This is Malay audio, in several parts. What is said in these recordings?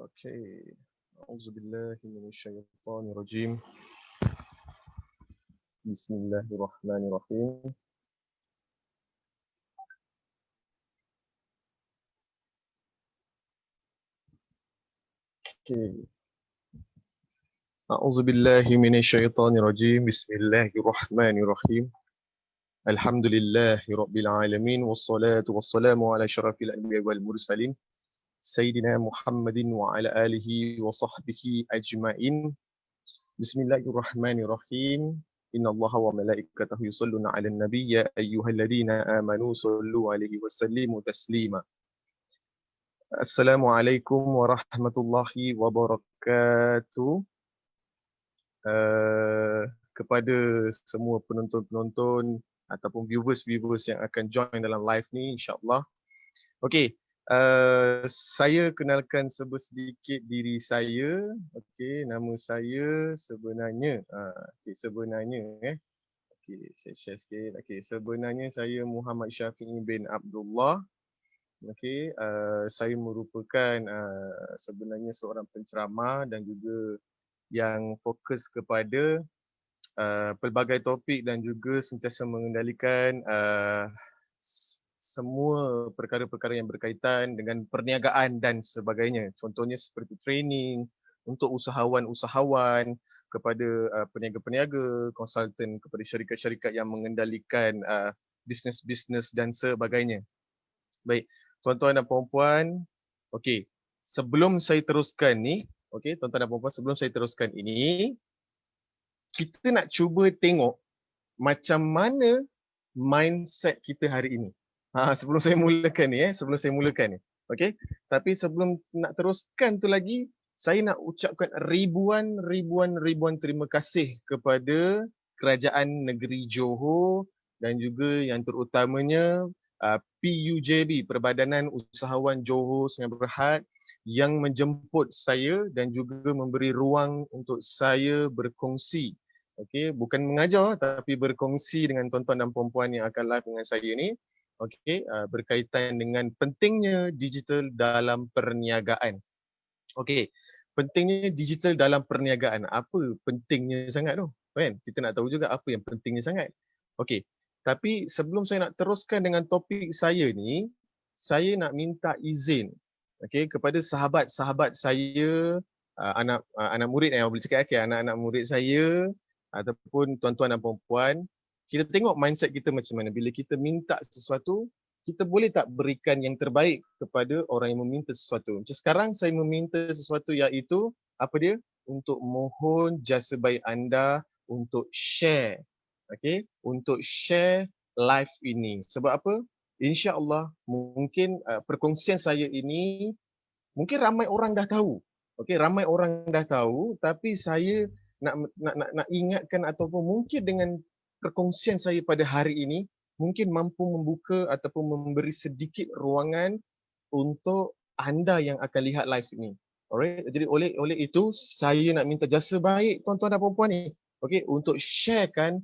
Okay. A'udzubillahi minasyaitonirrajim. Bismillahirrahmanirrahim. Okay. A'udzubillahi minasyaitonirrajim. Bismillahirrahmanirrahim. Alhamdulillahi rabbil alamin wassalatu wassalamu ala asyrafil anbiya'i wal mursalin sayyidina Muhammadin wa ala alihi wa sahbihi ajmain. Bismillahirrahmanirrahim. Innallaha wa malaikatahu yusholluna 'alan nabiy ya ayyuhalladzina amanu shallu 'alaihi wa sallimu taslima. Assalamualaikum warahmatullahi wabarakatuh. Kepada semua penonton-penonton ataupun viewers-viewers yang akan join dalam live ni, insyaAllah. Okey, saya kenalkan sedikit diri saya. Okey, nama saya sebenarnya, saya share sikit. Okey, sebenarnya saya Muhammad Syafi'i bin Abdullah. Okey, saya merupakan sebenarnya seorang penceramah dan juga yang fokus kepada pelbagai topik dan juga sentiasa mengendalikan semua perkara-perkara yang berkaitan dengan perniagaan dan sebagainya. Contohnya seperti training untuk usahawan-usahawan, kepada peniaga-peniaga, konsultan kepada syarikat-syarikat yang mengendalikan bisnes-bisnes dan sebagainya. Baik, tuan-tuan dan puan-puan, okey, sebelum saya teruskan ni, okey, tuan-tuan dan puan-puan, sebelum saya teruskan ini, kita nak cuba tengok macam mana mindset kita hari ini. Sebelum saya mulakan ni, okey. Tapi sebelum nak teruskan tu lagi, saya nak ucapkan ribuan terima kasih kepada Kerajaan Negeri Johor dan juga yang terutamanya PUJB, Perbadanan Usahawan Johor Sungai Berhad, yang menjemput saya dan juga memberi ruang untuk saya berkongsi. Okey, bukan mengajar tapi berkongsi dengan tuan-tuan dan puan-puan yang akan live dengan saya ni. Okey, berkaitan dengan pentingnya digital dalam perniagaan. Okey, pentingnya digital dalam perniagaan. Apa pentingnya sangat tu? Kan? Kita nak tahu juga apa yang pentingnya sangat. Okey, tapi sebelum saya nak teruskan dengan topik saya ni, saya nak minta izin kepada sahabat-sahabat saya, anak murid yang boleh cakap, anak-anak murid saya ataupun tuan-tuan dan puan-puan, kita tengok mindset kita macam mana. Bila kita minta sesuatu, kita boleh tak berikan yang terbaik kepada orang yang meminta sesuatu. Macam sekarang saya meminta sesuatu iaitu, apa dia? Untuk mohon jasa baik anda untuk share. Untuk share live ini. Sebab apa? InsyaAllah mungkin perkongsian saya ini mungkin ramai orang dah tahu. Ramai orang dah tahu, tapi saya nak ingatkan ataupun mungkin dengan perkongsian saya pada hari ini mungkin mampu membuka ataupun memberi sedikit ruangan untuk anda yang akan lihat live ini. Alright, jadi oleh itu saya nak minta jasa baik tuan-tuan dan puan-puan ni, untuk sharekan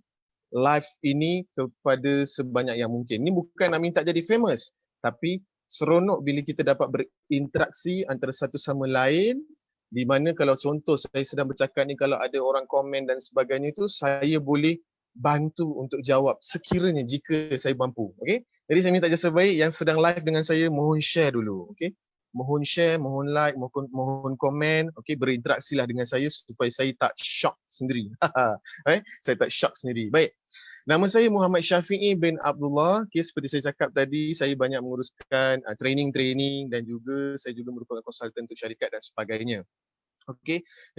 live ini kepada sebanyak yang mungkin. Ini bukan nak minta jadi famous, tapi seronok bila kita dapat berinteraksi antara satu sama lain, di mana kalau contoh saya sedang bercakap ni, kalau ada orang komen dan sebagainya itu, saya boleh bantu untuk jawab sekiranya jika saya mampu. Jadi saya minta jasa baik yang sedang live dengan saya, mohon share dulu. Mohon share, mohon like, mohon komen, berinteraksilah dengan saya supaya saya tak shock sendiri. Saya tak shock sendiri. Baik. Nama saya Muhammad Syafi'i bin Abdullah. Seperti saya cakap tadi, saya banyak menguruskan training dan juga saya juga merupakan konsultan untuk syarikat dan sebagainya.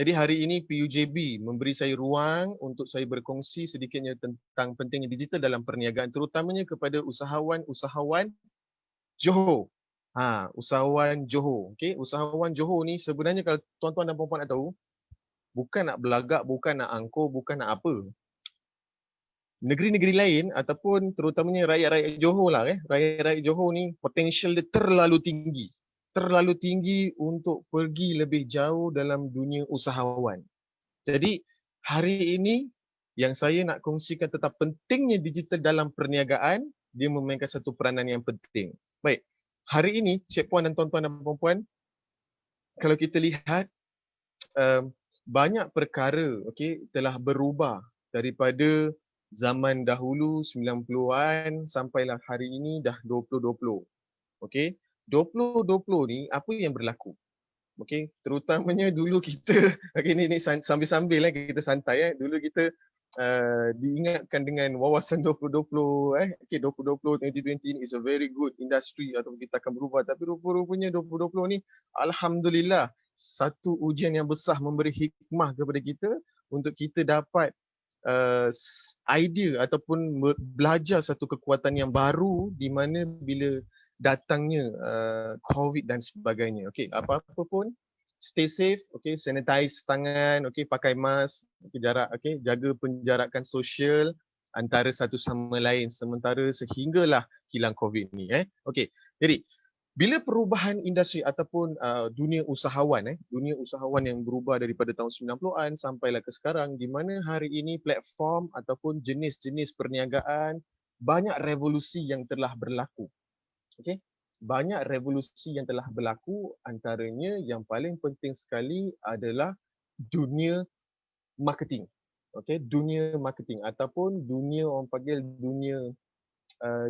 Jadi hari ini PUJB memberi saya ruang untuk saya berkongsi sedikitnya tentang pentingnya digital dalam perniagaan, terutamanya kepada usahawan Johor. Usahawan Johor. Usahawan Johor ni sebenarnya kalau tuan-tuan dan puan-puan nak tahu, bukan nak belagak, bukan nak angkuh, bukan nak apa. Negeri-negeri lain ataupun terutamanya rakyat-rakyat Johor lah, rakyat-rakyat Johor ni potensial dia terlalu tinggi untuk pergi lebih jauh dalam dunia usahawan. Jadi hari ini yang saya nak kongsikan tentang pentingnya digital dalam perniagaan, dia memainkan satu peranan yang penting. Baik, hari ini Cik Puan dan tuan-tuan dan puan-puan, kalau kita lihat um, banyak perkara telah berubah daripada zaman dahulu 90-an sampailah hari ini dah 2020. Okey, 2020 ni apa yang berlaku? Okey, terutamanya dulu kita ni sambil-sambil kita santai dulu kita diingatkan dengan wawasan 2020 okey 2020 2020 is a very good industry atau kita akan berubah, tapi rupa-rupanya 2020 ni alhamdulillah satu ujian yang besar memberi hikmah kepada kita untuk kita dapat idea ataupun belajar satu kekuatan yang baru di mana bila datangnya COVID dan sebagainya. Okey, apa-apa pun stay safe, sanitize tangan, pakai mask, jarak, jaga penjarakan sosial antara satu sama lain sementara sehinggalah hilang COVID ni. Okey, jadi bila perubahan industri ataupun dunia usahawan yang berubah daripada tahun 90-an sampailah ke sekarang di mana hari ini platform ataupun jenis-jenis perniagaan banyak revolusi yang telah berlaku. Okey. Banyak revolusi yang telah berlaku, antaranya yang paling penting sekali adalah dunia marketing. Okey, dunia marketing ataupun dunia orang panggil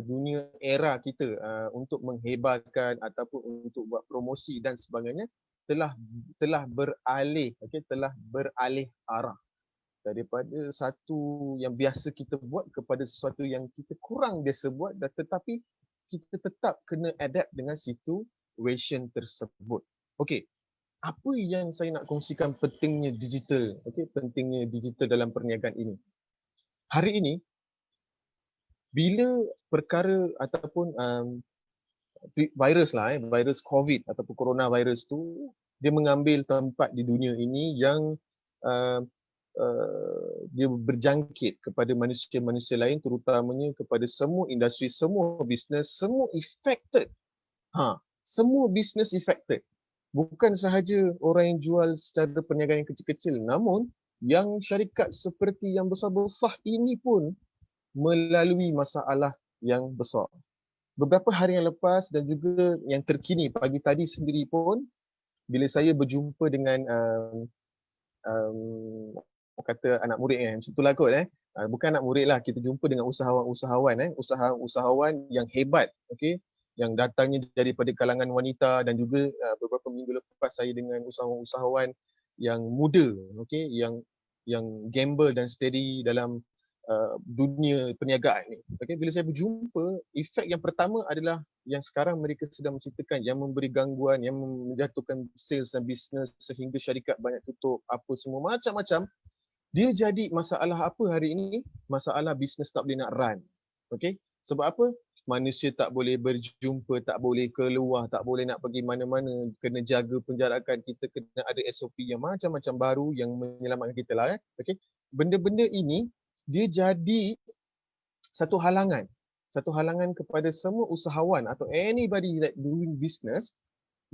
dunia era kita untuk menghebarkan ataupun untuk buat promosi dan sebagainya telah beralih telah beralih arah daripada satu yang biasa kita buat kepada sesuatu yang kita kurang biasa buat tetapi kita tetap kena adapt dengan situation tersebut. Okey, apa yang saya nak kongsikan pentingnya digital, pentingnya digital dalam perniagaan ini. Hari ini bila perkara ataupun virus virus COVID ataupun coronavirus tu dia mengambil tempat di dunia ini yang dia berjangkit kepada manusia-manusia lain terutamanya kepada semua industri, semua bisnes, semua affected. Semua bisnes affected. Bukan sahaja orang yang jual secara perniagaan yang kecil-kecil, namun yang syarikat seperti yang besar-besar ini pun melalui masalah yang besar. Beberapa hari yang lepas dan juga yang terkini pagi tadi sendiri pun bila saya berjumpa dengan kata anak murid macam itulah kot bukan anak murid lah, kita jumpa dengan usahawan-usahawan usahawan yang hebat, yang datangnya daripada kalangan wanita dan juga beberapa minggu lepas saya dengan usahawan-usahawan yang muda, yang gamble dan steady dalam dunia perniagaan ni. Bila saya berjumpa, efek yang pertama adalah yang sekarang mereka sedang menceritakan yang memberi gangguan, yang menjatuhkan sales dan bisnes sehingga syarikat banyak tutup, apa semua macam-macam. Dia jadi masalah apa hari ini? Masalah bisnes tak boleh nak run. Sebab apa? Manusia tak boleh berjumpa, tak boleh keluar, tak boleh nak pergi mana-mana, kena jaga penjarakan, kita kena ada SOP yang macam-macam baru yang menyelamatkan kita lah. Benda-benda ini dia jadi satu halangan kepada semua usahawan atau anybody that doing business,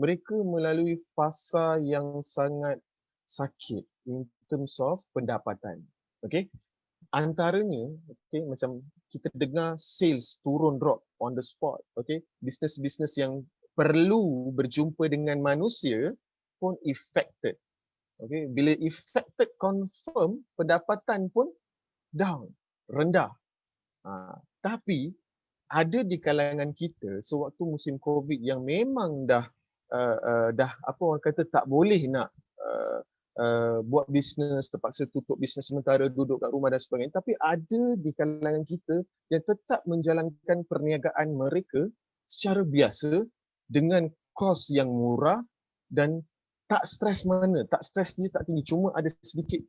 mereka melalui fasa yang sangat sakit in terms of pendapatan. Antaranya macam kita dengar sales turun, drop on the spot. Bisnes-bisnes yang perlu berjumpa dengan manusia pun affected. Bila affected confirm, pendapatan pun down, rendah. Tapi ada di kalangan kita sewaktu musim COVID yang memang dah apa orang kata tak boleh nak buat bisnes, terpaksa tutup bisnes sementara, duduk kat rumah dan sebagainya, tapi ada di kalangan kita yang tetap menjalankan perniagaan mereka secara biasa dengan kos yang murah dan tak stres dia tak tinggi, cuma ada sedikit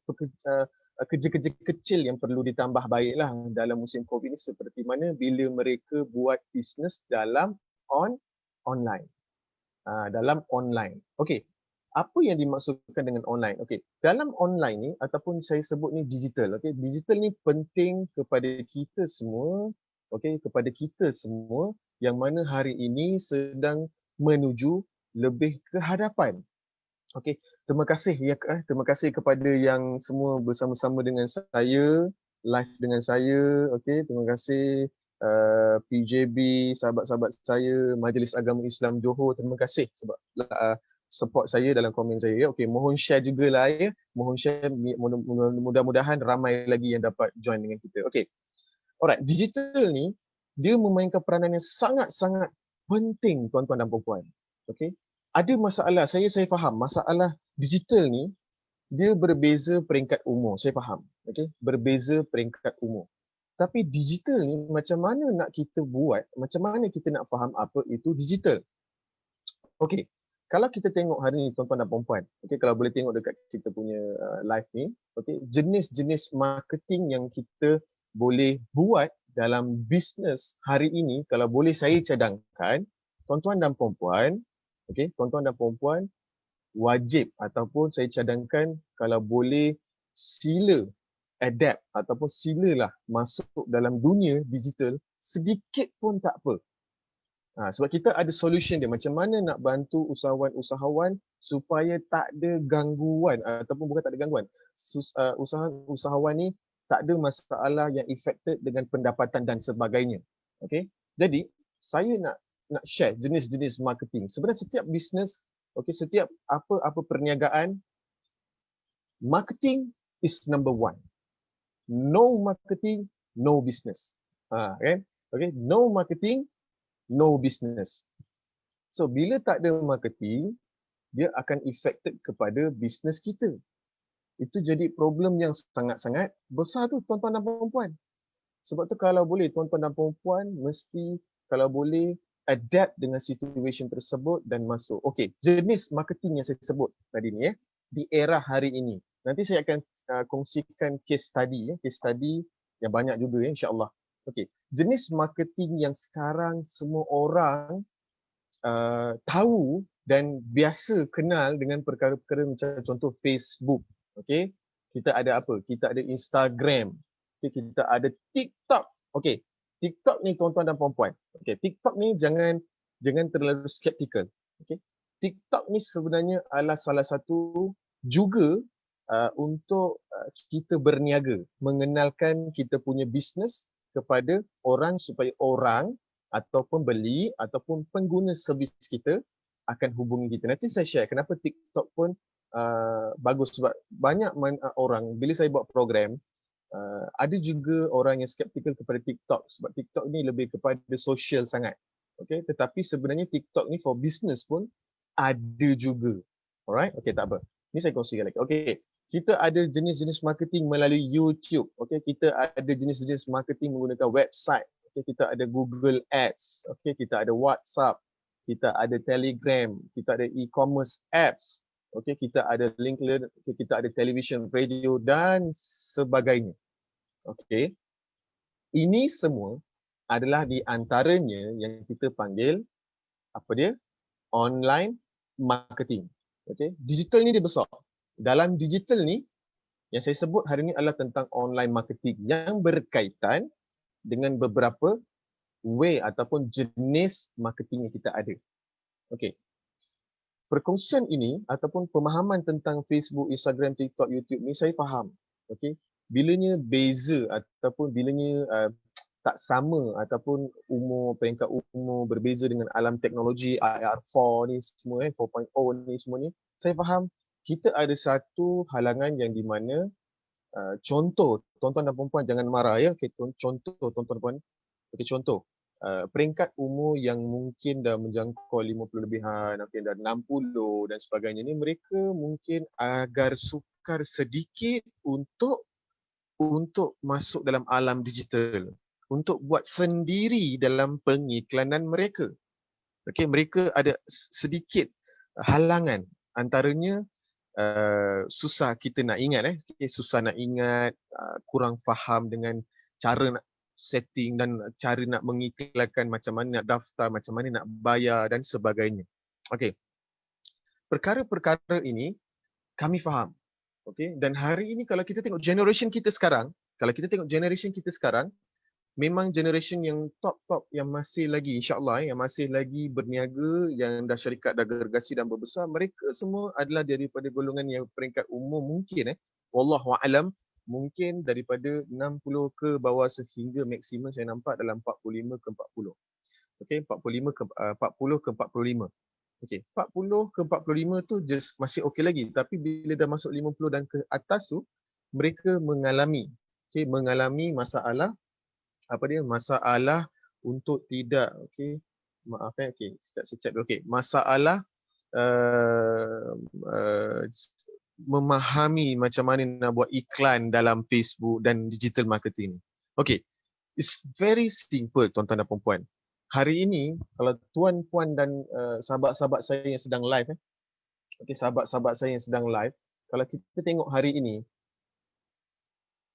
kerja-kerja kecil yang perlu ditambah baiklah dalam musim COVID ni, seperti mana bila mereka buat bisnes dalam online. Dalam online. Okey. Apa yang dimaksudkan dengan online? Dalam online ni ataupun saya sebut ni digital. Digital ni penting kepada kita semua, kepada kita semua yang mana hari ini sedang menuju lebih ke hadapan. Terima kasih terima kasih kepada yang semua bersama-sama dengan saya, live dengan saya. Terima kasih PJB, sahabat-sahabat saya, Majlis Agama Islam Johor. Terima kasih sebab support saya dalam komen saya ya. Okey, mohon share jugalah ya. Mohon share, mudah-mudahan ramai lagi yang dapat join dengan kita. Okey. Alright, digital ni dia memainkan peranan yang sangat-sangat penting tuan-tuan dan puan-puan. Okey. Ada masalah, saya faham masalah digital ni dia berbeza peringkat umur, saya faham. Okey, berbeza peringkat umur. Tapi digital ni macam mana nak kita buat, macam mana kita nak faham apa itu digital. Okey, kalau kita tengok hari ni tuan-tuan dan puan-puan, okey, kalau boleh tengok dekat kita punya live ni, okey, jenis-jenis marketing yang kita boleh buat dalam bisnes hari ini, kalau boleh saya cadangkan, tuan-tuan dan puan-puan, okey, tuan-tuan dan puan-puan wajib ataupun saya cadangkan kalau boleh sila adapt ataupun silalah masuk dalam dunia digital sedikit pun tak apa. Sebab kita ada solution dia macam mana nak bantu usahawan-usahawan supaya tak ada gangguan ataupun bukan tak ada gangguan. Usahawan ni tak ada masalah yang affected dengan pendapatan dan sebagainya. Okey. Jadi saya nak share jenis-jenis marketing. Sebenarnya setiap bisnes, okey, setiap apa perniagaan, marketing is number one. No marketing, no business. Kan? Okay, no marketing, no business. So bila tak ada marketing, dia akan affected kepada bisnes kita. Itu jadi problem yang sangat-sangat besar tu tuan-tuan dan puan-puan. Sebab tu kalau boleh tuan-tuan dan puan-puan mesti kalau boleh adapt dengan situation tersebut dan masuk. Okey, jenis marketing yang saya sebut tadi ni di era hari ini. Nanti saya akan kongsikan case study case study yang banyak juga insya-Allah. Okey, jenis marketing yang sekarang semua orang tahu dan biasa kenal dengan perkara-perkara macam contoh Facebook. Okey, kita ada apa? Kita ada Instagram. Okay, kita ada TikTok. Okey, TikTok ni tuan-tuan dan puan-puan. Okey, TikTok ni jangan terlalu skeptical. Okey, TikTok ni sebenarnya adalah salah satu juga untuk kita berniaga, mengenalkan kita punya bisnes kepada orang supaya orang ataupun beli ataupun pengguna servis kita akan hubungi kita. Nanti saya share kenapa TikTok pun bagus sebab banyak orang bila saya buat program ada juga orang yang skeptical kepada TikTok sebab TikTok ni lebih kepada social sangat. Okay, tetapi sebenarnya TikTok ni for business pun ada juga. Alright, okay, tak apa. Ni saya kongsikan lagi. Okay, kita ada jenis-jenis marketing melalui YouTube. Okay, kita ada jenis-jenis marketing menggunakan website. Okay, kita ada Google Ads. Okay, kita ada WhatsApp. Kita ada Telegram. Kita ada e-commerce apps. Okay, kita ada LinkedIn. Okay, kita ada television, radio dan sebagainya. Okay, ini semua adalah di antaranya yang kita panggil apa dia? Online marketing. Okay, digital ni dia besar. Dalam digital ni, yang saya sebut hari ini adalah tentang online marketing yang berkaitan dengan beberapa way ataupun jenis marketing yang kita ada. Okey. Perkongsian ini ataupun pemahaman tentang Facebook, Instagram, TikTok, YouTube ni saya faham. Okey. Bilanya beza ataupun bilanya tak sama ataupun peringkat umur berbeza dengan alam teknologi IR4 ni semua 4.0 ni semua ni, saya faham kita ada satu halangan yang di mana contoh tuan-tuan dan puan-puan jangan marah ya. Okay, contoh tuan-tuan dan puan. Okay, contoh peringkat umur yang mungkin dah menjangkau 50 lebihan, okay, dah 60 dan sebagainya ni, mereka mungkin agar sukar sedikit untuk masuk dalam alam digital, untuk buat sendiri dalam pengiklanan mereka. Okay, mereka ada sedikit halangan, antaranya susah kita nak ingat susah nak ingat, kurang faham dengan cara nak setting dan cara nak mengiklankan, macam mana nak daftar, macam mana nak bayar dan sebagainya. Okey. Perkara-perkara ini kami faham. Okey, dan hari ini kalau kita tengok generation kita sekarang, memang generation yang top yang masih lagi insya-Allah yang masih lagi berniaga, yang dah syarikat dah gergasi dan berbesar, mereka semua adalah daripada golongan yang peringkat umur mungkin wallahu alam mungkin daripada 60 ke bawah sehingga maksimum saya nampak dalam 45 ke 40. Okey, 40 ke 45. okey, 40 ke 45 tu just masih okey lagi. Tapi bila dah masuk 50 dan ke atas tu, mereka mengalami, mengalami masalah, masalah untuk tidak, maaf sekejap saya check dulu. Masalah uh, uh, memahami macam mana nak buat iklan dalam Facebook dan digital marketing. Okey, it's very simple tuan-tuan dan puan-puan. Hari ini kalau tuan puan dan sahabat-sahabat saya yang sedang live, sahabat-sahabat saya yang sedang live, kalau kita tengok hari ini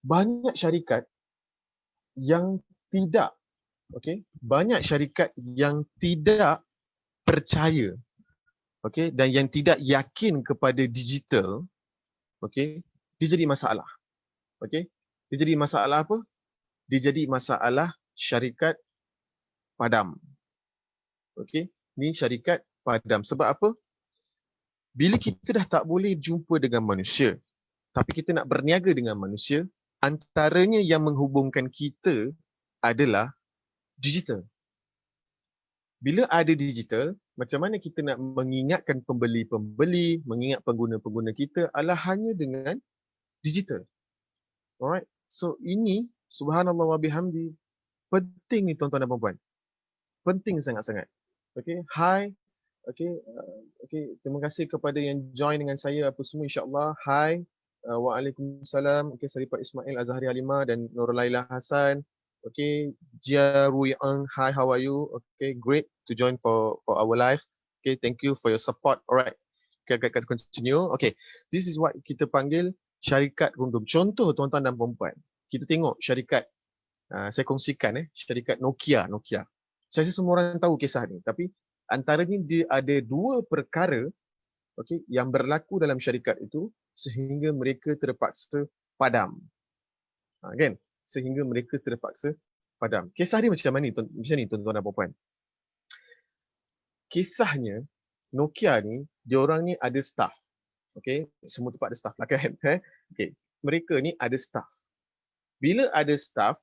banyak syarikat yang tidak, banyak syarikat yang tidak percaya, dan yang tidak yakin kepada digital, dia jadi masalah. Dia jadi masalah apa? Dia jadi masalah syarikat padam. Ni syarikat padam. Sebab apa? Bila kita dah tak boleh jumpa dengan manusia, tapi kita nak berniaga dengan manusia, antaranya yang menghubungkan kita adalah digital. Bila ada digital, macam mana kita nak mengingatkan pembeli-pembeli, mengingat pengguna-pengguna kita adalah hanya dengan digital. Alright. So ini subhanallah wa bihamdi, penting ni tuan-tuan dan puan-puan. Penting sangat-sangat. Hi. Terima kasih kepada yang join dengan saya apa semua, insya-Allah. Hi. Waalaikumsalam. Sarifat Ismail Azhari Halimah dan Nurul Laila Hasan. Jia Rui Ang, hi, how are you? Great to join for our live. Thank you for your support. Alright. Kita continue. This is what kita panggil syarikat rundum. Contoh tuan-tuan dan puan-puan, kita tengok syarikat, saya kongsikan syarikat Nokia. Saya rasa semua orang tahu kisah ni, tapi antaranya dia ada dua perkara yang berlaku dalam syarikat itu sehingga mereka terpaksa padam. Kan? Sehingga mereka terpaksa padam. Kisah dia macam mana ni tuan-tuan dan puan-puan? Kisahnya Nokia ni, diorang ni ada staff. Semua tempat ada staff lah kan. Mereka ni ada staff. Bila ada staff,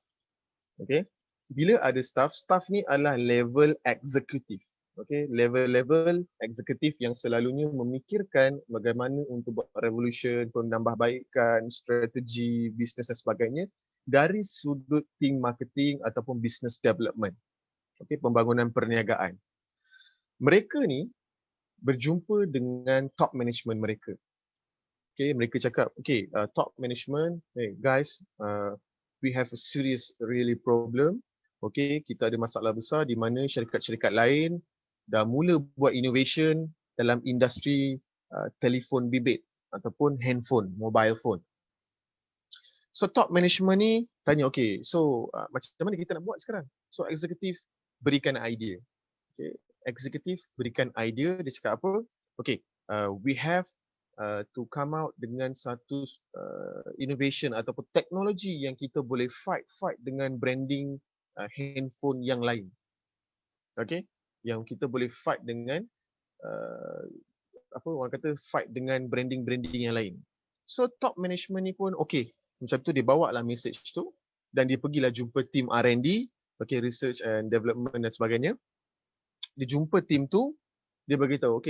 staff ni adalah level eksekutif. Level-level eksekutif yang selalunya memikirkan bagaimana untuk buat revolution, penambahbaikan, strategi, bisnes dan sebagainya dari sudut team marketing ataupun business development. Pembangunan perniagaan. Mereka ni berjumpa dengan top management mereka. Mereka cakap, top management, hey guys, we have a serious really problem. Kita ada masalah besar di mana syarikat-syarikat lain dah mula buat innovation dalam industri telefon bimbit ataupun handphone, mobile phone. So top management ni tanya, macam mana kita nak buat sekarang? So eksekutif berikan idea. Eksekutif berikan idea, dia cakap apa? We have to come out dengan satu innovation ataupun teknologi yang kita boleh fight dengan branding handphone yang lain. Yang kita boleh fight dengan orang kata fight dengan branding yang lain. So top management ni pun macam tu dia bawa lah message tu dan dia pergilah jumpa team R&D, research and development dan sebagainya. Dia jumpa team tu, dia beritahu,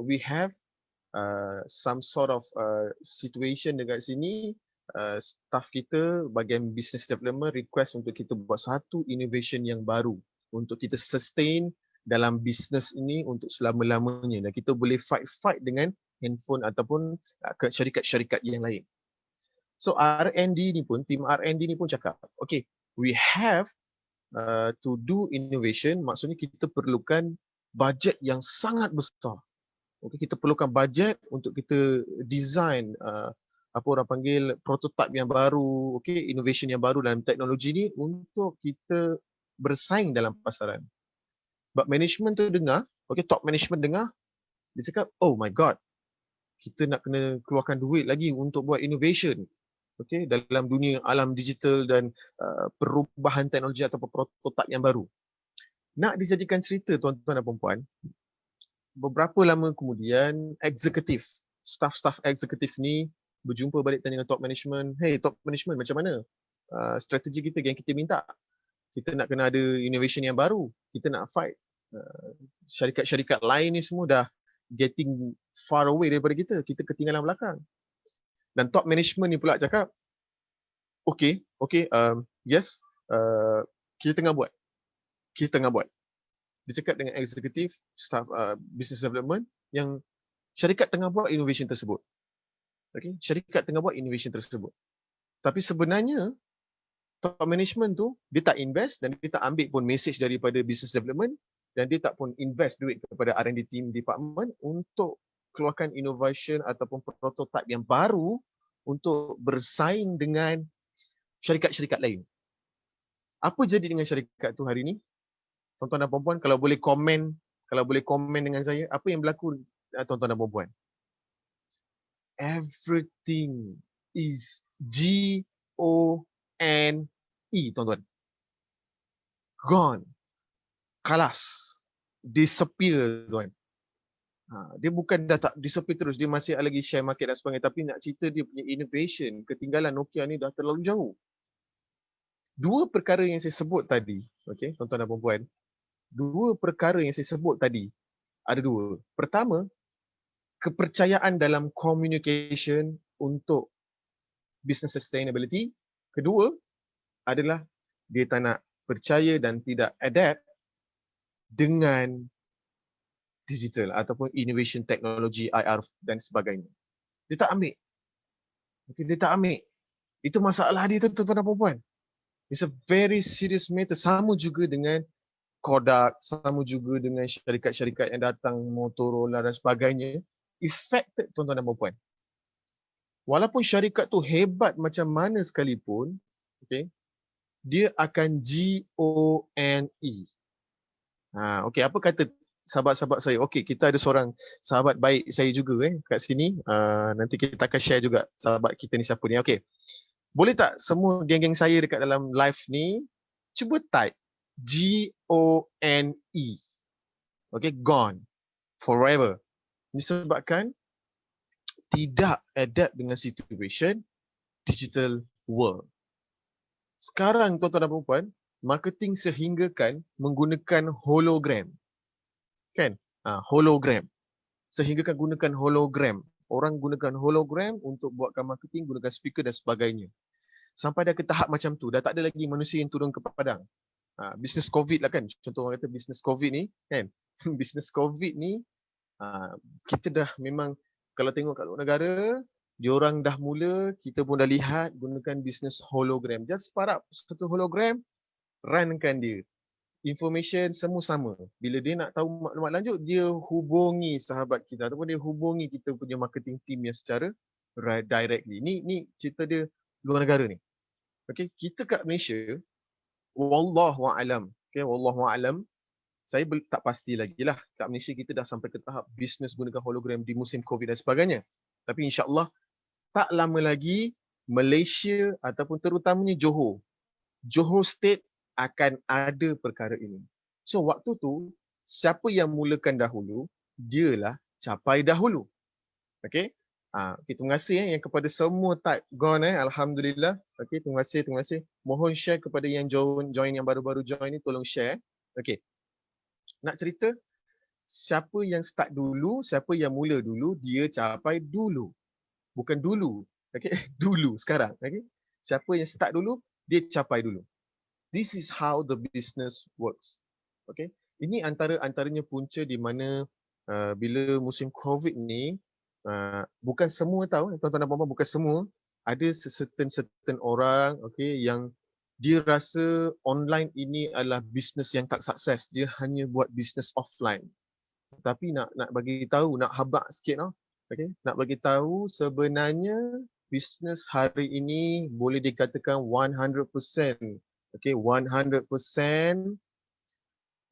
we have some sort of situation dekat sini, staff kita bahagian business development request untuk kita buat satu innovation yang baru untuk kita sustain dalam business ini untuk selama-lamanya dan kita boleh fight dengan handphone ataupun syarikat-syarikat yang lain. So R&D ni pun, team R&D ni pun cakap, we have to do innovation, maksudnya kita perlukan bajet yang sangat besar. Kita perlukan bajet untuk kita design orang panggil prototype yang baru, innovation yang baru dalam teknologi ni untuk kita bersaing dalam pasaran. But management tu dengar, top management dengar, dia cakap, oh my god, kita nak kena keluarkan duit lagi untuk buat innovation. Dalam dunia alam digital dan perubahan teknologi atau prototype yang baru. Nak dijadikan cerita tuan-tuan dan puan-puan, beberapa lama kemudian eksekutif, staff eksekutif ni berjumpa balik tanya dengan top management, hey top management, macam mana strategi kita yang kita minta? Kita nak kena ada innovation yang baru, kita nak fight Syarikat-syarikat lain ni semua dah getting far away daripada kita. Kita ketinggalan belakang. Dan top management ni pula cakap, okay, yes, kita tengah buat. Dia cakap dengan executive, staff, business development yang syarikat tengah buat innovation tersebut. Okay, syarikat tengah buat innovation tersebut. Tapi sebenarnya top management tu dia tak invest dan dia tak ambil pun message daripada business development dan dia tak pun invest duit kepada R&D team department untuk keluarkan innovation ataupun prototype yang baru untuk bersaing dengan syarikat-syarikat lain. Apa jadi dengan syarikat tu hari ni? Tuan-tuan dan puan-puan, kalau boleh komen dengan saya, apa yang berlaku tuan-tuan dan puan-puan? Everything is G-O-N-E, tuan-tuan. Gone. Kalas. Disappear, tuan. Dia bukan dah tak disappear terus, dia masih lagi share market dan sebagainya, tapi nak cerita dia punya innovation, ketinggalan Nokia ni dah terlalu jauh. Dua perkara yang saya sebut tadi, okay, tuan-tuan dan puan-puan, dua perkara yang saya sebut tadi, ada dua. Pertama, kepercayaan dalam communication untuk business sustainability. Kedua adalah dia tak nak percaya dan tidak adapt dengan digital ataupun innovation technology, IR dan sebagainya. Dia tak ambil. Okay, dia tak ambil. Itu masalah dia tu, tuan-tuan dan puan-puan. It's a very serious matter. Sama juga dengan Kodak, sama juga dengan syarikat-syarikat yang datang, Motorola dan sebagainya, affected, tuan-tuan dan puan-puan. Walaupun syarikat tu hebat macam mana sekalipun, okay, dia akan G-O-N-E. Okay, apa kata sahabat-sahabat saya? Okay, kita ada seorang sahabat baik saya juga kat sini. Nanti kita akan share juga sahabat kita ni siapa ni. Okay, boleh tak semua geng-geng saya dekat dalam live ni cuba type G-O-N-E. Okay, gone. Forever. Disebabkan tidak adapt dengan situation digital world. Sekarang tuan-tuan dan puan-puan, marketing sehinggakan menggunakan hologram. Kan? Hologram. Sehinggakan gunakan hologram. Orang gunakan hologram untuk buatkan marketing, gunakan speaker dan sebagainya. Sampai dah ke tahap macam tu, dah tak ada lagi manusia yang turun ke padang. Business COVID lah kan. Contoh orang kata business COVID ni, kan? Business COVID ni, kita dah memang, kalau tengok kat luar negara, diorang dah mula, kita pun dah lihat gunakan business hologram. Just parap satu hologram, runkan dia. Information semua sama. Bila dia nak tahu maklumat lanjut, dia hubungi sahabat kita ataupun dia hubungi kita punya marketing team yang secara directly. Ni cerita dia luar negara ni. Okay, kita kat Malaysia, wallahu a'lam. Okay, wallahu a'lam. Saya tak pasti lagi lah. Kat Malaysia kita dah sampai ke tahap bisnes gunakan hologram di musim COVID dan sebagainya. Tapi insyaAllah tak lama lagi Malaysia ataupun terutamanya Johor State akan ada perkara ini. So waktu tu, siapa yang mulakan dahulu, dialah capai dahulu. Okay? Okay, terima kasih yang kepada semua type gone Alhamdulillah. Okay, terima kasih. Mohon share kepada yang join yang baru-baru join ni, tolong share. Okay. Nak cerita, siapa yang start dulu, siapa yang mula dulu, dia capai dulu. Bukan dulu. Okay, dulu sekarang. Okay. Siapa yang start dulu, dia capai dulu. This is how the business works. Okay. Ini antaranya punca di mana bila musim COVID ni, bukan semua tahu, tuan-tuan dan puan-puan, bukan semua. Ada certain orang, okay, yang dia rasa online ini adalah bisnes yang tak sukses. Dia hanya buat bisnes offline. Tapi nak bagi tahu, nak habak sikit tau. Okay, nak bagi tahu sebenarnya bisnes hari ini boleh dikatakan 100%. Okay, 100%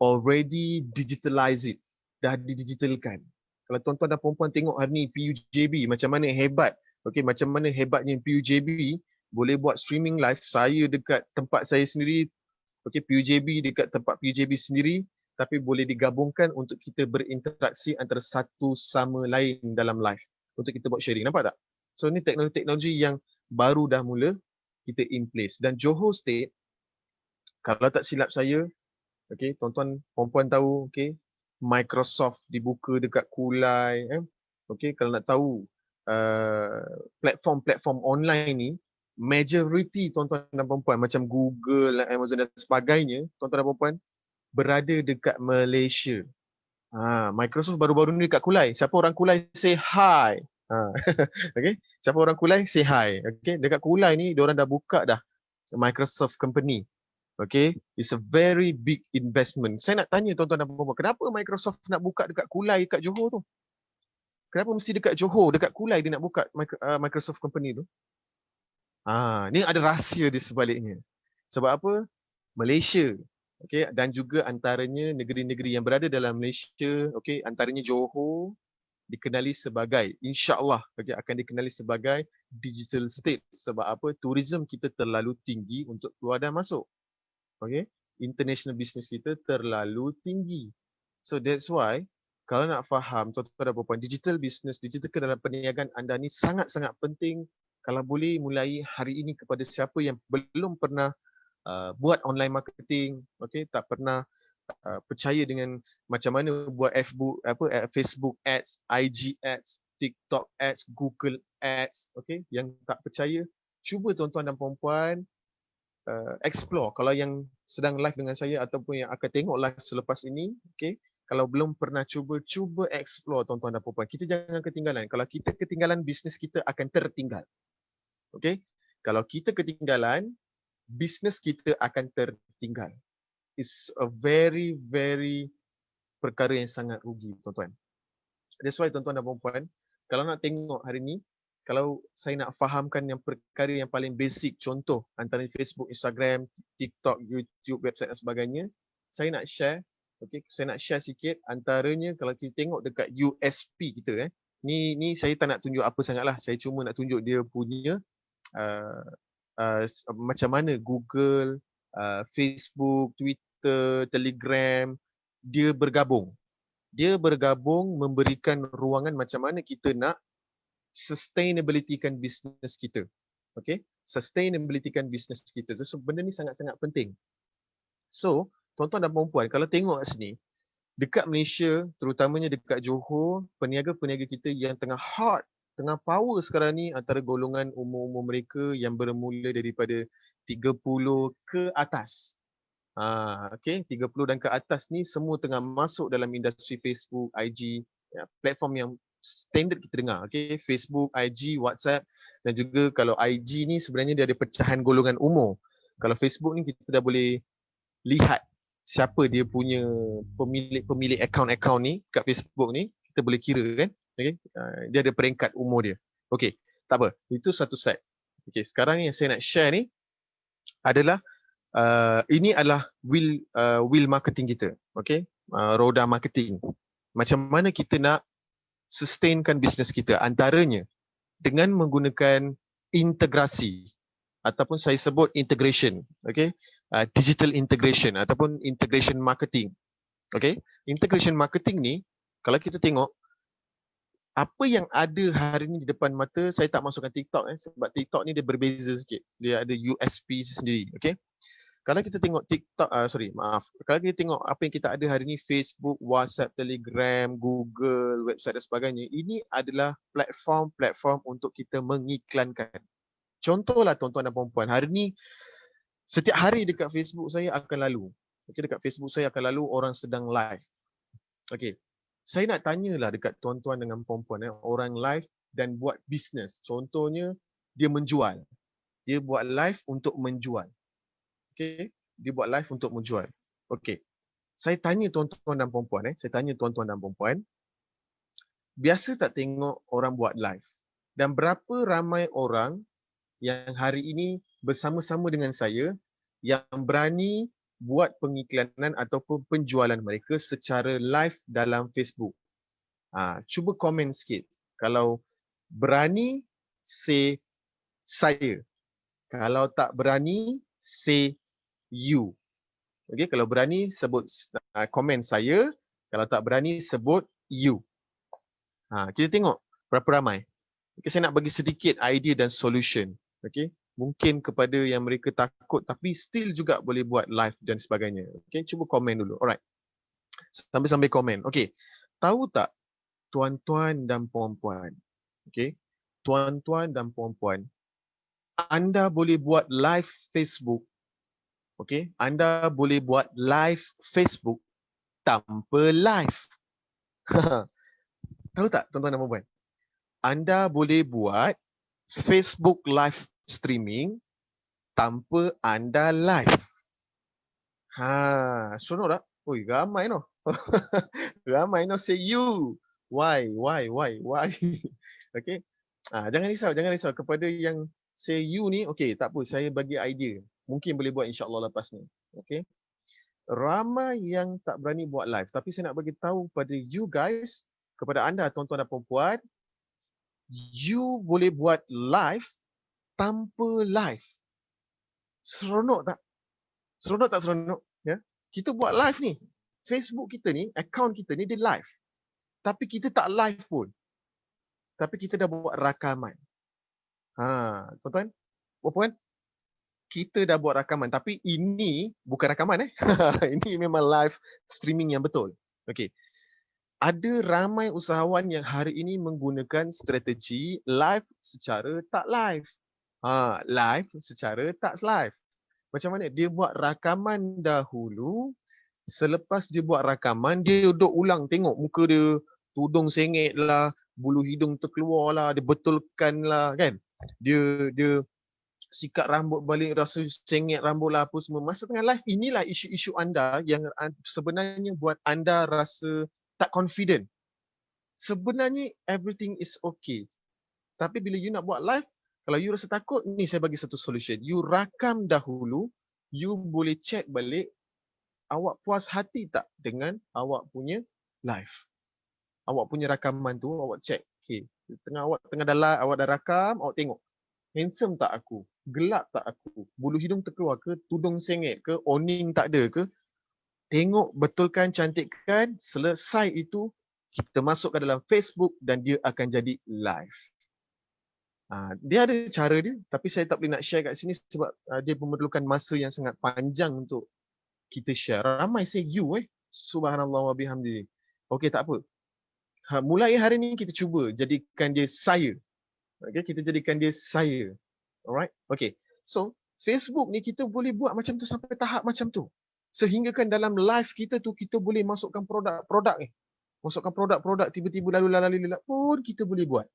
already digitalize it. Dah didigitalkan. Kalau tuan-tuan dan puan-puan tengok hari ni PUJB macam mana hebat. Okay, macam mana hebatnya PUJB boleh buat streaming live. Saya dekat tempat saya sendiri, okay, PUJB dekat tempat PUJB sendiri, tapi boleh digabungkan untuk kita berinteraksi antara satu sama lain dalam live. Untuk kita buat sharing. Nampak tak? So ni teknologi yang baru dah mula kita in place. Dan Johor State, kalau tak silap saya, Okay, tuan-tuan perempuan tahu, okay, Microsoft dibuka dekat Kulai. Okay, kalau nak tahu platform-platform online ni, majority tuan-tuan dan perempuan macam Google, Amazon dan sebagainya, tuan-tuan dan perempuan berada dekat Malaysia. Microsoft baru-baru ni dekat Kulai. Siapa orang Kulai say hi. Okay, siapa orang Kulai say hi. Okay, dekat Kulai ni diorang dah buka dah Microsoft company. Okay, it's a very big investment. Saya nak tanya tuan-tuan dan puan-puan, kenapa Microsoft nak buka dekat Kulai, dekat Johor tu? Kenapa mesti dekat Johor, dekat Kulai dia nak buka Microsoft company tu? Ni ada rahsia di sebaliknya. Sebab apa? Malaysia, okay, dan juga antaranya negeri-negeri yang berada dalam Malaysia, okay, antaranya Johor, dikenali sebagai, insya-Allah, okay, akan dikenali sebagai digital state. Sebab apa? Tourism kita terlalu tinggi untuk keluar dan masuk. Okay, international business kita terlalu tinggi. So that's why kalau nak faham tuan-tuan dan puan-puan, digital business, digital ke dalam perniagaan anda ni sangat-sangat penting. Kalau boleh mulai hari ini kepada siapa yang belum pernah buat online marketing, okay, tak pernah percaya dengan macam mana buat Facebook ads, IG ads, TikTok ads, Google ads, okay, yang tak percaya, cuba tuan-tuan dan puan-puan explore. Kalau yang sedang live dengan saya ataupun yang akan tengok live selepas ini, okay, kalau belum pernah cuba explore tuan-tuan dan puan-puan. Kita jangan ketinggalan. Kalau kita ketinggalan, bisnes kita akan tertinggal. Okay, kalau kita ketinggalan, bisnes kita akan tertinggal. It's a very, very perkara yang sangat rugi, tuan-tuan. That's why tuan-tuan dan puan-puan, kalau nak tengok hari ni, kalau saya nak fahamkan yang perkara yang paling basic, contoh antara Facebook, Instagram, TikTok, YouTube, website dan sebagainya, saya nak share, okay, saya nak share sikit antaranya kalau kita tengok dekat USP kita. Ni saya tak nak tunjuk apa sangatlah, saya cuma nak tunjuk dia punya macam mana Google, Facebook, Twitter, Telegram, dia bergabung. Dia bergabung memberikan ruangan macam mana kita nak sustainability kan bisnes kita. Okay, sustainability kan bisnes kita. So benda ni sangat-sangat penting. So, tuan-tuan dan puan-puan, kalau tengok kat sini, dekat Malaysia, terutamanya dekat Johor, peniaga-peniaga kita yang tengah hot, tengah power sekarang ni antara golongan umur-umur mereka yang bermula daripada 30 ke atas. Okay, 30 dan ke atas ni semua tengah masuk dalam industri Facebook, IG, ya, platform yang standard kita dengar. Okay, Facebook, IG, WhatsApp, dan juga kalau IG ni sebenarnya dia ada pecahan golongan umur. Kalau Facebook ni kita dah boleh lihat siapa dia punya pemilik akaun-akaun ni kat Facebook ni, kita boleh kira kan. Okay, dia ada peringkat umur dia. Okay, tak apa, itu satu side. Okay, sekarang yang saya nak share ni adalah ini adalah wheel marketing kita. Okay, roda marketing. Macam mana kita nak sustainkan bisnes kita, antaranya dengan menggunakan integrasi ataupun saya sebut integration. Okay, digital integration ataupun integration marketing. Okay, integration marketing ni kalau kita tengok apa yang ada hari ni di depan mata, saya tak masukkan TikTok sebab TikTok ni dia berbeza sikit. Dia ada USP sendiri. Okay, kalau kita tengok TikTok, kalau kita tengok apa yang kita ada hari ni, Facebook, WhatsApp, Telegram, Google, website dan sebagainya, ini adalah platform-platform untuk kita mengiklankan. Contohlah tuan-tuan dan puan-puan, hari ni setiap hari dekat Facebook saya akan lalu. Okay, dekat Facebook saya akan lalu orang sedang live. Okay, saya nak tanyalah dekat tuan-tuan dengan puan-puan, orang live dan buat bisnes. Contohnya, dia menjual. Dia buat live untuk menjual. Okay, dia buat live untuk menjual. Okay, saya tanya tuan-tuan dan puan-puan, saya tanya tuan-tuan dan puan-puan, biasa tak tengok orang buat live? Dan berapa ramai orang yang hari ini bersama-sama dengan saya yang berani buat pengiklanan ataupun penjualan mereka secara live dalam Facebook? Cuba komen sikit. Kalau berani, say saya. Kalau tak berani, say you. Okay, kalau berani sebut komen saya, kalau tak berani sebut you. Kita tengok berapa ramai. Okay, saya nak bagi sedikit idea dan solution. Okay, mungkin kepada yang mereka takut tapi still juga boleh buat live dan sebagainya. Okay, cuba komen dulu. Alright. Sambil-sambil komen. Okay. Tahu tak tuan-tuan dan puan-puan? Okay. Tuan-tuan dan puan-puan, anda boleh buat live Facebook. Okay. Anda boleh buat live Facebook tanpa live. Tahu tak tuan-tuan dan puan-puan? Anda boleh buat Facebook live streaming tanpa anda live. Seronok tak? Oi, ramai no. Ramai no say you. Why? Okay. Jangan risau kepada yang say you ni. Okay, tak apa, saya bagi idea. Mungkin boleh buat insya-Allah lepas ni. Okay. Ramai yang tak berani buat live, tapi saya nak bagi tahu pada you guys, kepada anda tuan-tuan dan puan-puan, you boleh buat live tanpa live. Seronok tak? Seronok tak seronok? Ya. Kita buat live ni. Facebook kita ni, account kita ni dia live. Tapi kita tak live pun. Tapi kita dah buat rakaman. Tuan-tuan, puan-puan, kita dah buat rakaman. Tapi ini bukan rakaman Ini memang live streaming yang betul. Okey. Ada ramai usahawan yang hari ini menggunakan strategi live secara tak live. Live secara tak live. Macam mana? Dia buat rakaman dahulu. Selepas dia buat rakaman, dia duduk ulang tengok muka dia, tudung sengit lah, bulu hidung terkeluar lah, dia betulkan lah kan. Dia sikat rambut balik, rasa sengit rambut lah apa semua. Masa tengah live, inilah isu-isu anda yang sebenarnya buat anda rasa tak confident. Sebenarnya everything is okay. Tapi bila you nak buat live, kalau you rasa takut, ni saya bagi satu solution. You rakam dahulu, you boleh check balik, awak puas hati tak dengan awak punya live. Awak punya rakaman tu, awak check. Okay. Awak tengah awak dah rakam, awak tengok. Handsome tak aku? Gelap tak aku? Bulu hidung terkeluar ke? Tudung sengit ke? Oning tak ada ke? Tengok, betulkan, cantikkan. Selesai itu, kita masuk ke dalam Facebook dan dia akan jadi live. Dia ada cara dia, tapi saya tak boleh nak share kat sini sebab dia memerlukan masa yang sangat panjang untuk kita share. Ramai say you Subhanallah wa bihamdi. Okey, tak apa. Mulai hari ni kita cuba jadikan dia saya. Okey, kita jadikan dia saya. Alright? Okey. So, Facebook ni kita boleh buat macam tu sampai tahap macam tu. Sehinggakan dalam live kita tu kita boleh masukkan produk-produk ni. Masukkan produk-produk tiba-tiba lalu pun kita boleh buat.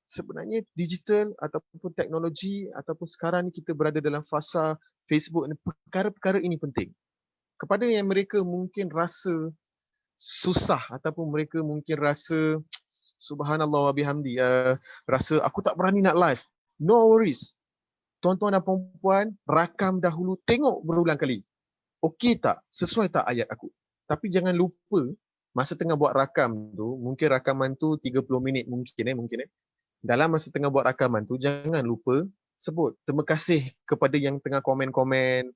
Sebenarnya digital ataupun teknologi ataupun sekarang ni kita berada dalam fasa Facebook ni, perkara-perkara ini penting. Kepada yang mereka mungkin rasa susah ataupun mereka mungkin rasa subhanallah wa bihamdi, rasa aku tak berani nak live. No worries. Tuan-tuan dan puan-puan, rakam dahulu, tengok berulang kali. Okey tak? Sesuai tak ayat aku? Tapi jangan lupa, masa tengah buat rakam tu, mungkin rakaman tu 30 minit mungkin. Dalam masa tengah buat rakaman tu, jangan lupa sebut terima kasih kepada yang tengah komen-komen.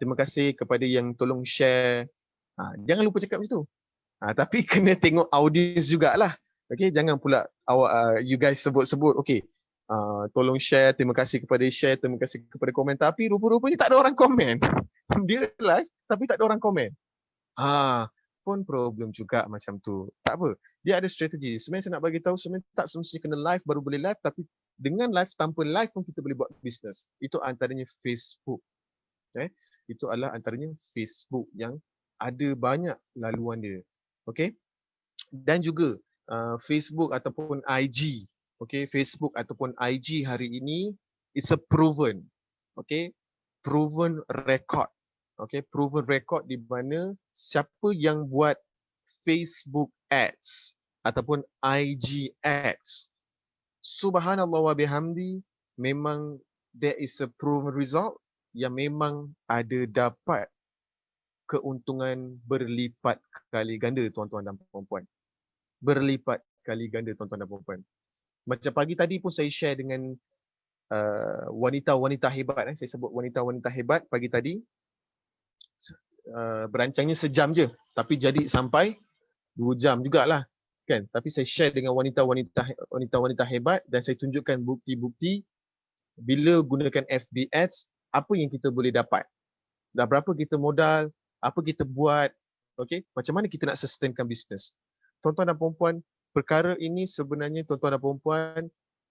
Terima kasih kepada yang tolong share. Jangan lupa cakap macam tu. Tapi kena tengok audience jugalah. Okay, jangan pula you guys sebut-sebut. Okay, tolong share, terima kasih kepada share, terima kasih kepada komen. Tapi rupa-rupanya tak ada orang komen. Dia live tapi tak ada orang komen. Pun problem juga macam tu. Tak apa, dia ada strategi. Sebenarnya saya nak bagi tahu, sebenarnya tak semestinya kena live baru boleh live, tapi dengan live, tanpa live pun kita boleh buat bisnes. Itu antaranya Facebook. Okay? Itu adalah antaranya Facebook yang ada banyak laluan dia. Okay? Dan juga Facebook ataupun IG. Okay? Facebook ataupun IG hari ini, it's a proven. Okay? Proven record. Okay, proven record di mana siapa yang buat Facebook ads ataupun IG ads, subhanallah wa bihamdi, memang there is a proven result yang memang ada dapat keuntungan berlipat kali ganda tuan-tuan dan puan-puan. Berlipat kali ganda tuan-tuan dan puan-puan. Macam pagi tadi pun saya share dengan wanita-wanita hebat. Saya sebut wanita-wanita hebat pagi tadi. Berancangnya sejam je, tapi jadi sampai 2 jam jugalah kan. Tapi saya share dengan wanita-wanita hebat dan saya tunjukkan bukti-bukti bila gunakan FB Ads, apa yang kita boleh dapat? Dah berapa kita modal, apa kita buat, okey, macam mana kita nak sustainkan bisnes. Tuan-tuan dan puan-puan, perkara ini sebenarnya tuan-tuan dan puan-puan,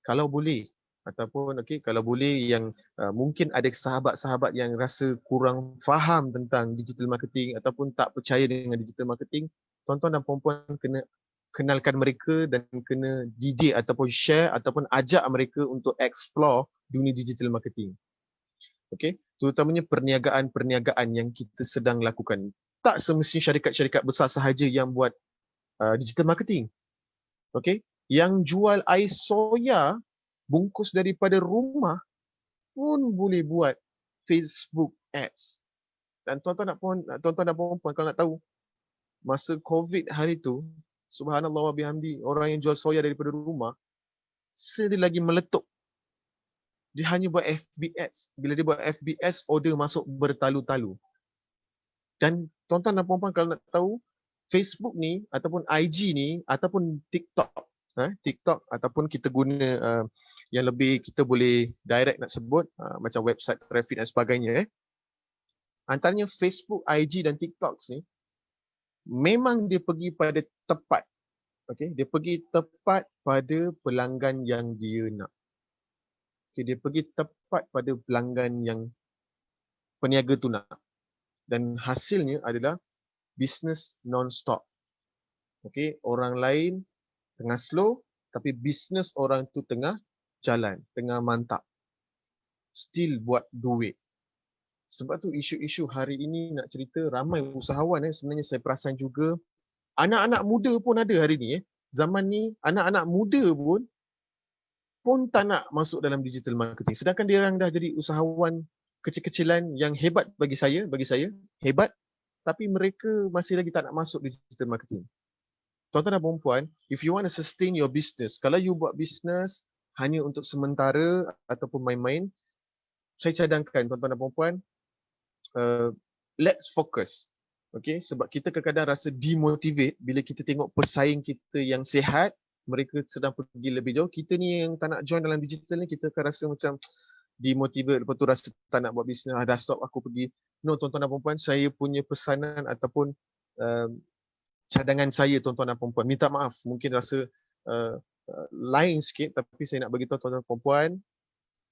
kalau boleh ataupun kalau boleh yang mungkin ada sahabat-sahabat yang rasa kurang faham tentang digital marketing ataupun tak percaya dengan digital marketing, tuan-tuan dan puan-puan kena kenalkan mereka dan kena didik ataupun share ataupun ajak mereka untuk explore dunia digital marketing. Okey, terutamanya perniagaan-perniagaan yang kita sedang lakukan. Tak semestinya syarikat-syarikat besar sahaja yang buat digital marketing. Okey, yang jual air soya bungkus daripada rumah pun boleh buat Facebook Ads. Dan tuan-tuan dan puan-puan kalau nak tahu, masa COVID hari tu, subhanallah wa bihamdi, orang yang jual soya daripada rumah, dia lagi meletup. Dia hanya buat FB Ads. Bila dia buat FB Ads, order masuk bertalu-talu. Dan tuan-tuan dan puan-puan kalau nak tahu, Facebook ni ataupun IG ni ataupun TikTok, TikTok ataupun kita guna yang lebih kita boleh direct nak sebut macam website traffic dan sebagainya. Antaranya Facebook, IG dan TikTok ni memang dia pergi pada tepat. Okey, dia pergi tepat pada pelanggan yang dia nak. Okey, dia pergi tepat pada pelanggan yang peniaga tu nak. Dan hasilnya adalah business non-stop. Okey, orang lain tengah slow tapi business orang tu tengah jalan, tengah mantap. Still buat duit. Sebab tu isu-isu hari ini nak cerita ramai usahawan sebenarnya saya perasan juga anak-anak muda pun ada hari ni Zaman ni anak-anak muda pun tak nak masuk dalam digital marketing. Sedangkan dia orang dah jadi usahawan kecil-kecilan yang hebat bagi saya hebat, tapi mereka masih lagi tak nak masuk digital marketing. Tuan-tuan dan puan-puan, if you want to sustain your business, kalau you buat business hanya untuk sementara ataupun main-main, saya cadangkan tuan-tuan dan puan-puan, let's focus. Okay, sebab kita kadang-kadang rasa demotivate bila kita tengok pesaing kita yang sihat, mereka sedang pergi lebih jauh. Kita ni yang tak nak join dalam digital ni, kita akan rasa macam demotivate, lepas tu rasa tak nak buat bisnes, dah stop aku pergi. No, tuan-tuan dan puan-puan, saya punya pesanan ataupun cadangan saya tuan-tuan dan puan-puan, minta maaf mungkin rasa lain sikit, tapi saya nak bagi tahu tuan-tuan dan puan-puan,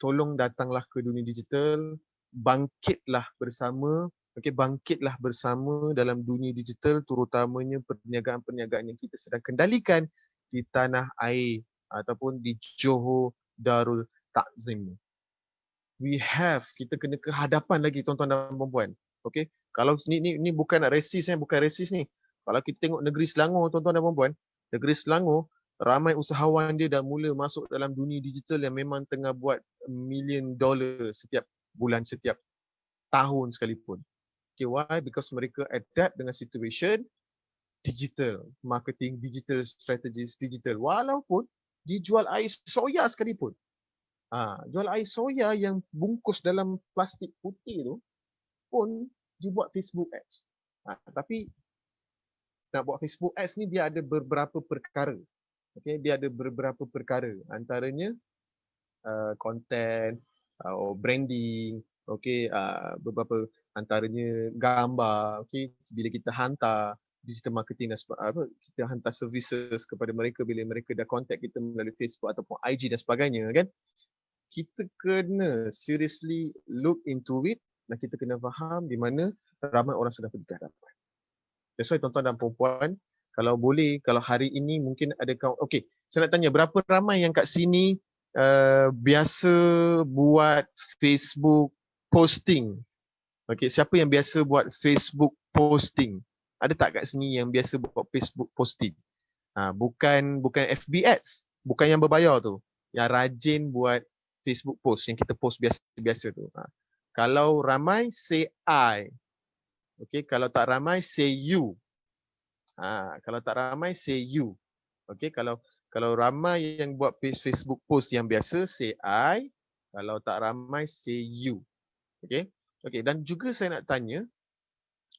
tolong datanglah ke dunia digital, bangkitlah bersama. Okey, bangkitlah bersama dalam dunia digital, terutamanya perniagaan-perniagaan yang kita sedang kendalikan di tanah air ataupun di Johor Darul Takzim. Kita kena ke hadapan lagi tuan-tuan dan puan-puan. Okey, kalau ni bukan nak resist bukan resist ni. Kalau kita tengok negeri Selangor tuan-tuan dan puan-puan, negeri Selangor ramai usahawan dia dah mula masuk dalam dunia digital yang memang tengah buat $1 million setiap bulan, setiap tahun sekalipun. Okay, why? Because mereka adapt dengan situation digital, marketing, digital strategies, digital. Walaupun dijual air soya sekalipun. Jual air soya yang bungkus dalam plastik putih tu pun dibuat Facebook Ads. Tapi nak buat Facebook Ads ni dia ada beberapa perkara. Okay, dia ada beberapa perkara. Antaranya content, branding, beberapa antaranya gambar, bila kita hantar digital marketing dan kita hantar services kepada mereka bila mereka dah contact kita melalui Facebook ataupun IG dan sebagainya kan, kita kena seriously look into it dan kita kena faham di mana ramai orang sudah pergi ke hadapan. That's why tuan-tuan dan puan-puan, kalau boleh, kalau hari ini mungkin ada saya nak tanya berapa ramai yang kat sini biasa buat Facebook posting. Siapa yang biasa buat Facebook posting? Ada tak kat sini yang biasa buat Facebook posting? Bukan FB Ads, bukan yang berbayar tu. Yang rajin buat Facebook post, yang kita post biasa-biasa tu. Kalau ramai, say I. Kalau tak ramai, say you. Kalau tak ramai, say you. Kalau ramai yang buat Facebook post yang biasa, say I. Kalau tak ramai, say you. Dan juga saya nak tanya,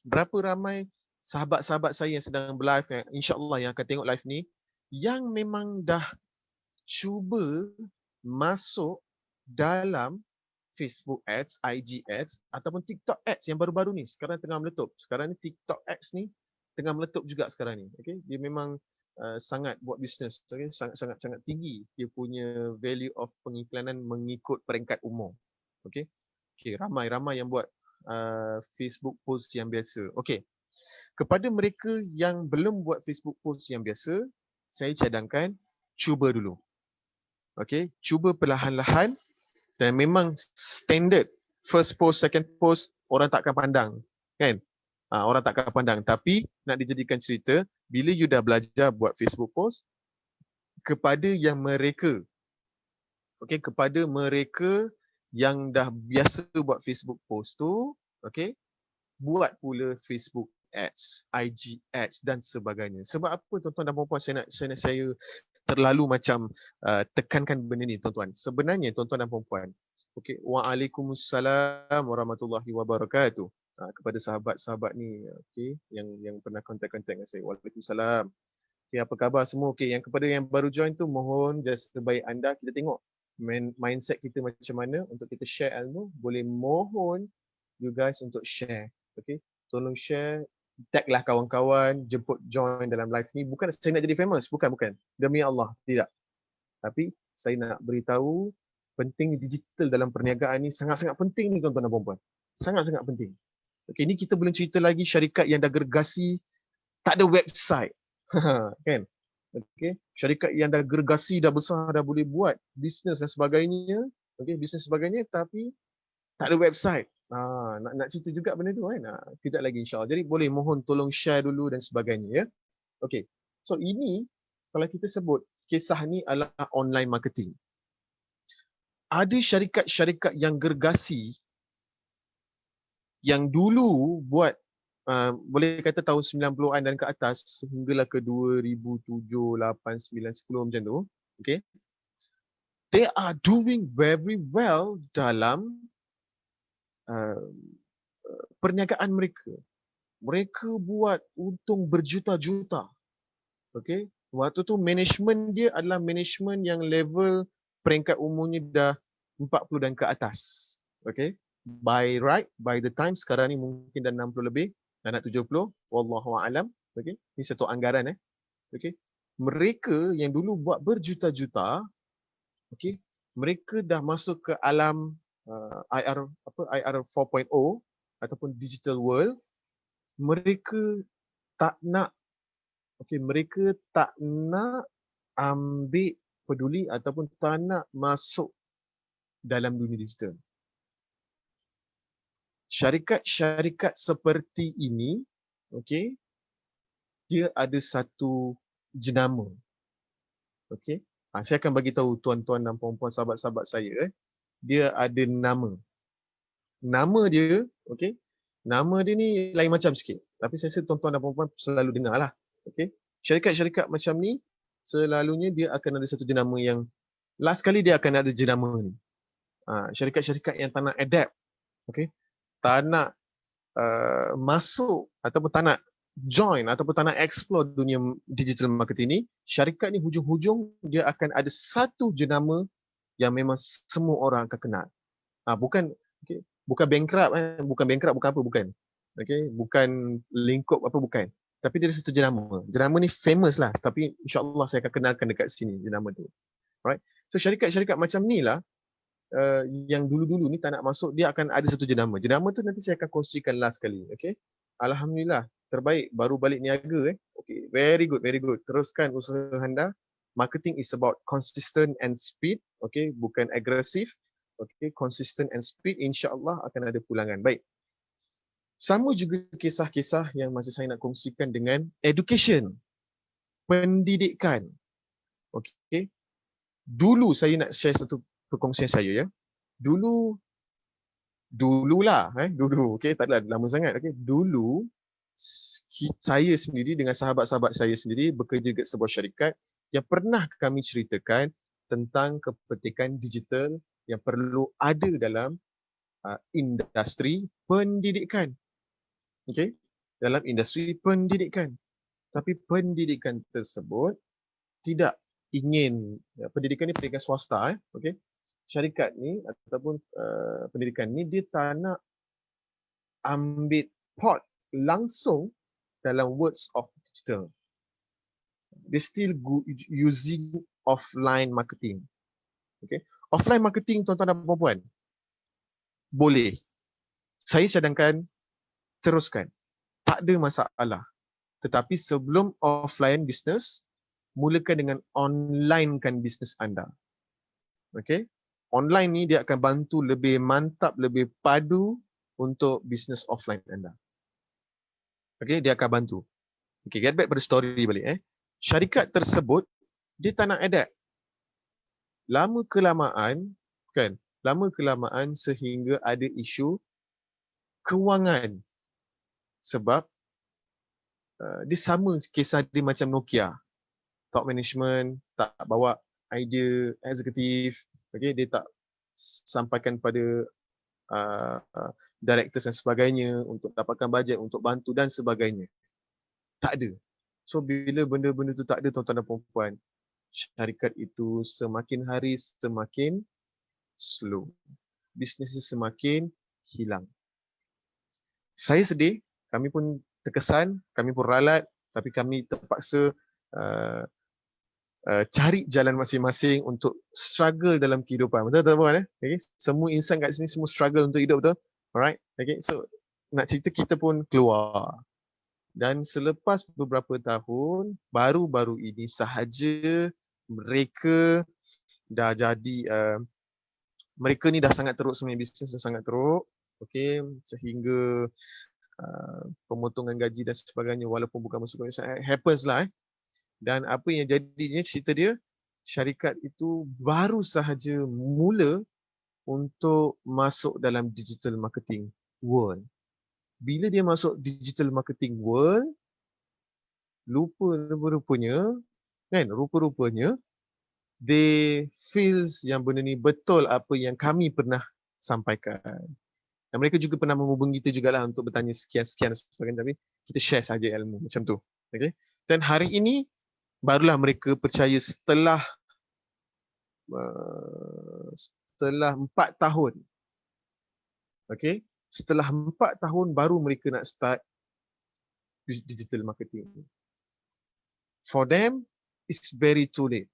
berapa ramai sahabat-sahabat saya yang sedang berlive, yang insya-Allah yang akan tengok live ni, yang memang dah cuba masuk dalam Facebook Ads, IG Ads ataupun TikTok Ads yang baru-baru ni sekarang tengah meletup. Sekarang ni TikTok Ads ni tengah meletup juga sekarang ni. Okay? Dia memang sangat buat bisnes, okay? sangat tinggi dia punya value of pengiklanan mengikut peringkat umur. Okay? Okay, ramai yang buat Facebook post yang biasa. Okay. Kepada mereka yang belum buat Facebook post yang biasa, saya cadangkan cuba dulu. Okay, cuba perlahan-lahan dan memang standard first post, second post orang takkan pandang, kan? Orang takkan pandang. Tapi nak dijadikan cerita, bila you dah belajar buat Facebook post, kepada yang mereka, okay, kepada mereka yang dah biasa buat Facebook post tu, okay, buat pula Facebook Ads, IG Ads dan sebagainya. Sebab apa tuan-tuan dan puan-puan saya terlalu macam tekankan benda ni tuan-tuan. Sebenarnya tuan-tuan dan puan-puan. Okey, waalaikumsalam warahmatullahi wabarakatuh. Kepada sahabat-sahabat ni, okey, yang pernah kontak-kontak dengan saya. Waalaikumsalam. Okey, apa khabar semua? Okey, yang kepada yang baru join tu mohon jasa baik anda kita tengok mindset kita macam mana untuk kita share ilmu. Boleh mohon you guys untuk share. Okey, tolong share, tag lah kawan-kawan, jemput join dalam live ni. Bukan saya nak jadi famous, bukan. Demi Allah, tidak. Tapi saya nak beritahu penting digital dalam perniagaan ni sangat-sangat penting ni tuan-tuan dan puan-puan. Sangat-sangat penting. Okey, ni kita belum cerita lagi syarikat yang dah gergasi tak ada website. Kan? Okey, syarikat yang dah gergasi, dah besar, dah boleh buat bisnes dan sebagainya. Okey, bisnes sebagainya tapi tak ada website. Nak cerita juga benda tu kan. Kejap lagi insya-Allah. Jadi boleh mohon tolong share dulu dan sebagainya ya. Okey. So ini kalau kita sebut kisah ni adalah online marketing. Ada syarikat-syarikat yang gergasi yang dulu buat boleh kata tahun 90-an dan ke atas sehinggalah ke 2007, 8, 9, 10 macam tu. Okey. They are doing very well dalam perniagaan mereka. Mereka buat untung berjuta-juta. Okey. Waktu tu management dia adalah management yang level peringkat umurnya dah 40 dan ke atas. Okey. By the time sekarang ni mungkin dah 60 lebih, dah nak 70, wallahu aalam. Okey. Ini satu anggaran Okey. Mereka yang dulu buat berjuta-juta, okey, mereka dah masuk ke alam IR 4.0 ataupun digital world. Mereka tak nak ambil peduli ataupun tak nak masuk dalam dunia digital. Syarikat-syarikat seperti ini, okey, dia ada satu jenama. Okey. Saya akan bagi tahu tuan-tuan dan puan-puan sahabat-sahabat saya, dia ada nama. Nama dia, okey. Nama dia ni lain macam sikit. Tapi saya rasa tuan-tuan dan puan-puan selalu dengar lah. Okay. Syarikat-syarikat macam ni, selalunya dia akan ada satu jenama yang, last kali dia akan ada jenama ni. Syarikat-syarikat yang tak nak adapt, okay, tak nak masuk ataupun tak nak join ataupun tak nak explore dunia digital marketing ni, syarikat ni hujung-hujung dia akan ada satu jenama yang memang semua orang akan kenal. Bukan bankrupt, bukan. Okay, bukan lingkup apa, bukan. Tapi dia ada satu jenama. Jenama ni famous lah. Tapi insyaAllah saya akan kenalkan dekat sini jenama tu. Right? So syarikat-syarikat macam ni lah yang dulu-dulu ni tak nak masuk, dia akan ada satu jenama. Jenama tu nanti saya akan kongsikan last kali. Okay? Alhamdulillah. Terbaik. Baru balik niaga. Okay. Very good. Teruskan usaha anda. Marketing is about consistent and speed. Okay? Bukan agresif. Okay? Consistent and speed. InsyaAllah akan ada pulangan. Baik. Sama juga kisah-kisah yang masih saya nak kongsikan dengan education, pendidikan. Okey. Dulu saya nak share satu perkongsian saya ya. Dulu, okey, tak adalah lama sangat. Okey, dulu saya sendiri dengan sahabat-sahabat saya sendiri bekerja di sebuah syarikat yang pernah kami ceritakan tentang kepentingan digital yang perlu ada dalam industri pendidikan. Okey, dalam industri pendidikan. Tapi pendidikan tersebut tidak ingin, pendidikan ni pendidikan swasta, okey. syarikat ni ataupun pendidikan ni dia tak nak ambil part langsung dalam words of digital. They still using offline marketing. Okay. Offline marketing tuan-tuan dan puan-puan, boleh. Saya cadangkan teruskan. Tak ada masalah. Tetapi sebelum offline business, mulakan dengan online kan bisnes anda. Okay. Online ni dia akan bantu lebih mantap, lebih padu untuk bisnes offline anda. Okay, dia akan bantu. Okay, get back pada story balik. Syarikat tersebut, dia tak nak adapt. Lama kelamaan sehingga ada isu kewangan. Sebab dia sama kisah dia macam Nokia. Top management tak bawa idea eksekutif, okay, dia tak sampaikan pada directors dan sebagainya untuk dapatkan bajet, untuk bantu dan sebagainya. Tak ada. So bila benda-benda tu tak ada, tuan-tuan dan puan-puan, syarikat itu semakin hari semakin slow. Bisnes semakin hilang. Saya sedih, kami pun terkesan, kami pun ralat, tapi kami terpaksa cari jalan masing-masing untuk struggle dalam kehidupan. Betul tak puan? Okay? Semua insan kat sini semua struggle untuk hidup, betul? Alright? Okay? So nak cerita kita pun keluar. Dan selepas beberapa tahun, baru-baru ini sahaja mereka dah jadi, mereka ni dah sangat teruk sebenarnya, bisnes dah sangat teruk. Okay? Sehingga pemotongan gaji dan sebagainya, walaupun bukan masuk happens lah. Dan apa yang jadinya cerita dia, syarikat itu baru sahaja mula untuk masuk dalam digital marketing world. Bila dia masuk digital marketing world, rupa-rupanya they feels yang benda ni betul apa yang kami pernah sampaikan. Dan mereka juga pernah menghubungi kita jugalah untuk bertanya sekian-sekian dan sebagainya, tapi kita share saja ilmu macam tu. Okay? Dan hari ini barulah mereka percaya setelah 4 tahun. Okay? Setelah 4 tahun baru mereka nak start digital marketing. For them, it's very too late.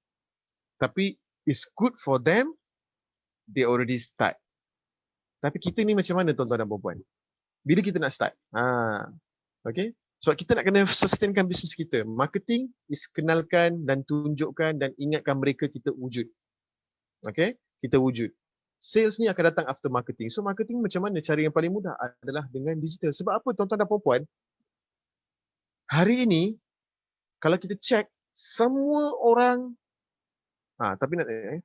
Tapi it's good for them, they already start. Tapi kita ni macam mana tuan-tuan dan puan-puan? Bila kita nak start? Okay? Sebab kita nak kena sustainkan bisnes kita. Marketing is kenalkan dan tunjukkan dan ingatkan mereka kita wujud. Okay? Kita wujud. Sales ni akan datang after marketing. So marketing macam mana? Cara yang paling mudah adalah dengan digital. Sebab apa tuan-tuan dan puan-puan? Hari ini, kalau kita check, semua orang,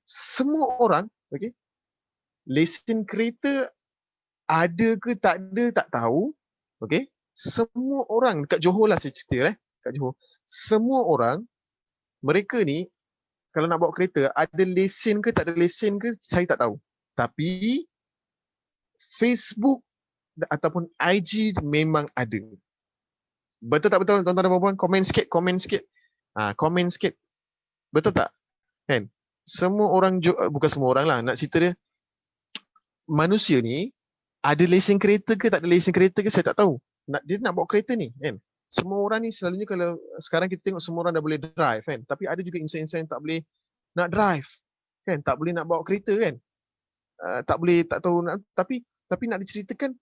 semua orang, okay, lesen kereta ada ke tak ada, tak tahu. Okay? Semua orang, dekat Johor lah saya cerita, kat Johor. Semua orang, mereka ni, kalau nak bawa kereta, ada lesen ke tak ada lesen ke, saya tak tahu. Tapi Facebook ataupun IG memang ada. Betul tak betul tuan-tuan dan puan-puan? Komen sikit. Komen sikit. Betul tak? Kan? Semua orang, bukan semua orang lah, nak cerita dia, manusia ni ada lesen kereta ke tak ada lesen kereta ke saya tak tahu. Dia nak bawa kereta ni kan. Semua orang ni selalunya kalau sekarang kita tengok semua orang dah boleh drive kan. Tapi ada juga insan-insan yang tak boleh nak drive kan, tak boleh nak bawa kereta kan. Tak boleh, tak tahu nak, tapi nak diceritakan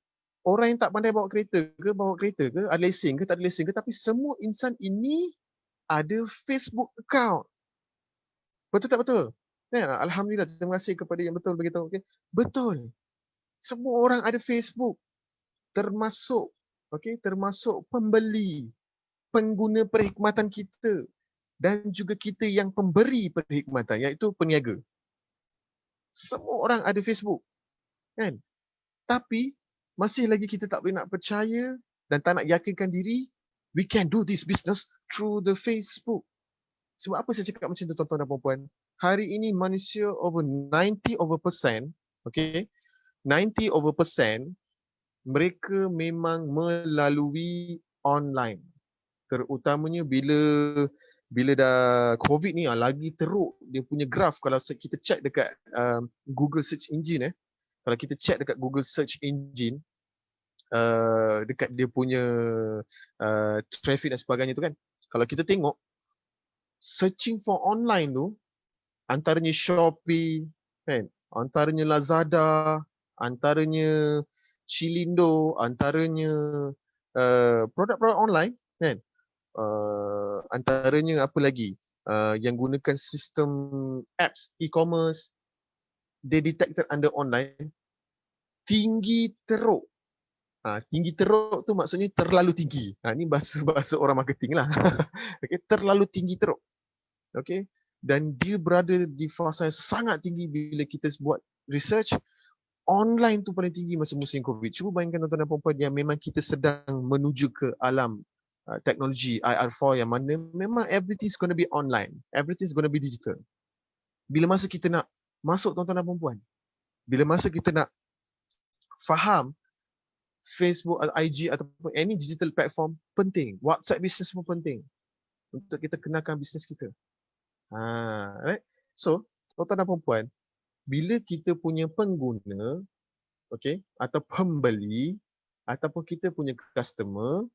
orang yang tak pandai bawa kereta ke, ada lesen ke tak ada lesen ke, tapi semua insan ini ada Facebook account. Betul tak betul? Ya, alhamdulillah, terima kasih kepada yang betul beritahu. Okay? Betul. Semua orang ada Facebook. Termasuk pembeli, pengguna perkhidmatan kita dan juga kita yang pemberi perkhidmatan, iaitu peniaga. Semua orang ada Facebook. Kan? Tapi masih lagi kita tak boleh nak percaya dan tak nak yakinkan diri we can do this business through the Facebook. Sebab apa saya cakap macam tu tuan-tuan dan puan-puan? Hari ini manusia over 90% okay, 90% mereka memang melalui online. Terutamanya bila bila dah COVID ni lagi teruk dia punya graph. Kalau kita check dekat Google search engine kalau kita check dekat Google search engine dekat dia punya traffic dan sebagainya tu kan, kalau kita tengok searching for online tu antaranya Shopee kan, antaranya Lazada, antaranya Chilindo, antaranya produk-produk online kan, antaranya apa lagi yang gunakan sistem apps e-commerce, they detected under online tinggi teruk. Tinggi teruk tu maksudnya terlalu tinggi. Ni bahasa orang marketing lah. Okay, terlalu tinggi teruk. Okay, dan dia berada di fasa yang sangat tinggi bila kita buat research. Online tu paling tinggi masa musim COVID. Cuba bayangkan tuan-tuan dan puan-puan yang memang kita sedang menuju ke alam teknologi IR4 yang mana memang everything's gonna be online. Everything's gonna be digital. Bila masa kita nak masuk tuan-tuan dan puan-puan, bila masa kita nak faham Facebook atau IG ataupun any digital platform penting. WhatsApp business pun penting untuk kita kenalkan bisnes kita. Right? So, tuan-tuan dan puan-puan, bila kita punya pengguna, okay, atau pembeli, ataupun kita punya customer,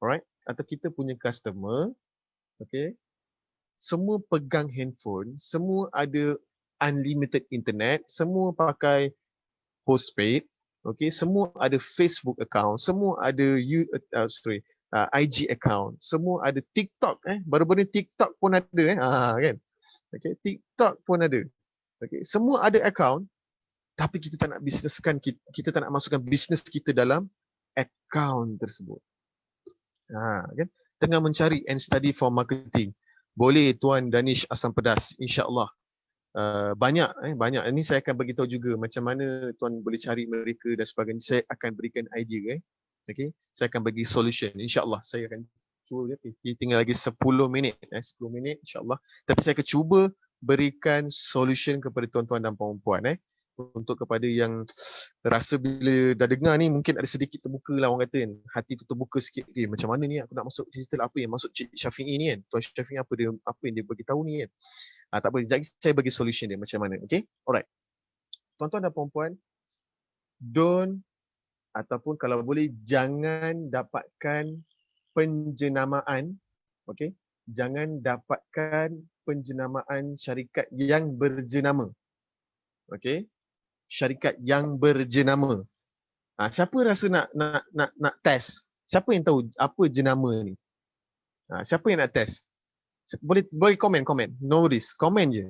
alright, atau kita punya customer, okay, semua pegang handphone, semua ada unlimited internet, semua pakai postpaid, okay, semua ada Facebook account, semua ada IG account, semua ada TikTok, baru-baru TikTok pun ada, kan, okay, TikTok pun ada, okay, semua ada account, tapi kita tak nak bisneskan, kita tak nak masukkan bisnes kita dalam account tersebut. Kan, tengah mencari and study for marketing. Boleh Tuan Danish Asam Pedas, insya-Allah. Banyak. Ini saya akan bagi tahu juga macam mana tuan boleh cari mereka dan sebagainya. Saya akan berikan idea. Okay, saya akan bagi solution. InsyaAllah saya akan cuba. Tinggal lagi 10 minit. 10 minit insyaAllah. Tapi saya akan cuba berikan solution kepada tuan-tuan dan puan-puan. Untuk kepada yang rasa bila dah dengar ni mungkin ada sedikit terbuka lah orang kata kan. Hati tu terbuka sikit. Macam mana ni aku nak masuk digital, apa yang masuk Cik Syafiee ni kan. Tuan Syafiee apa yang dia bagi tahu ni kan. Tak apa, jadi saya bagi solution dia macam mana. Okay, alright. Tuan-tuan dan puan-puan, don't ataupun kalau boleh jangan dapatkan penjenamaan, okay, jangan dapatkan penjenamaan syarikat yang berjenama. Okay, syarikat yang berjenama. Siapa rasa nak test? Siapa yang tahu apa jenama ni? Siapa yang nak test? Boleh komen. No worries. Komen je.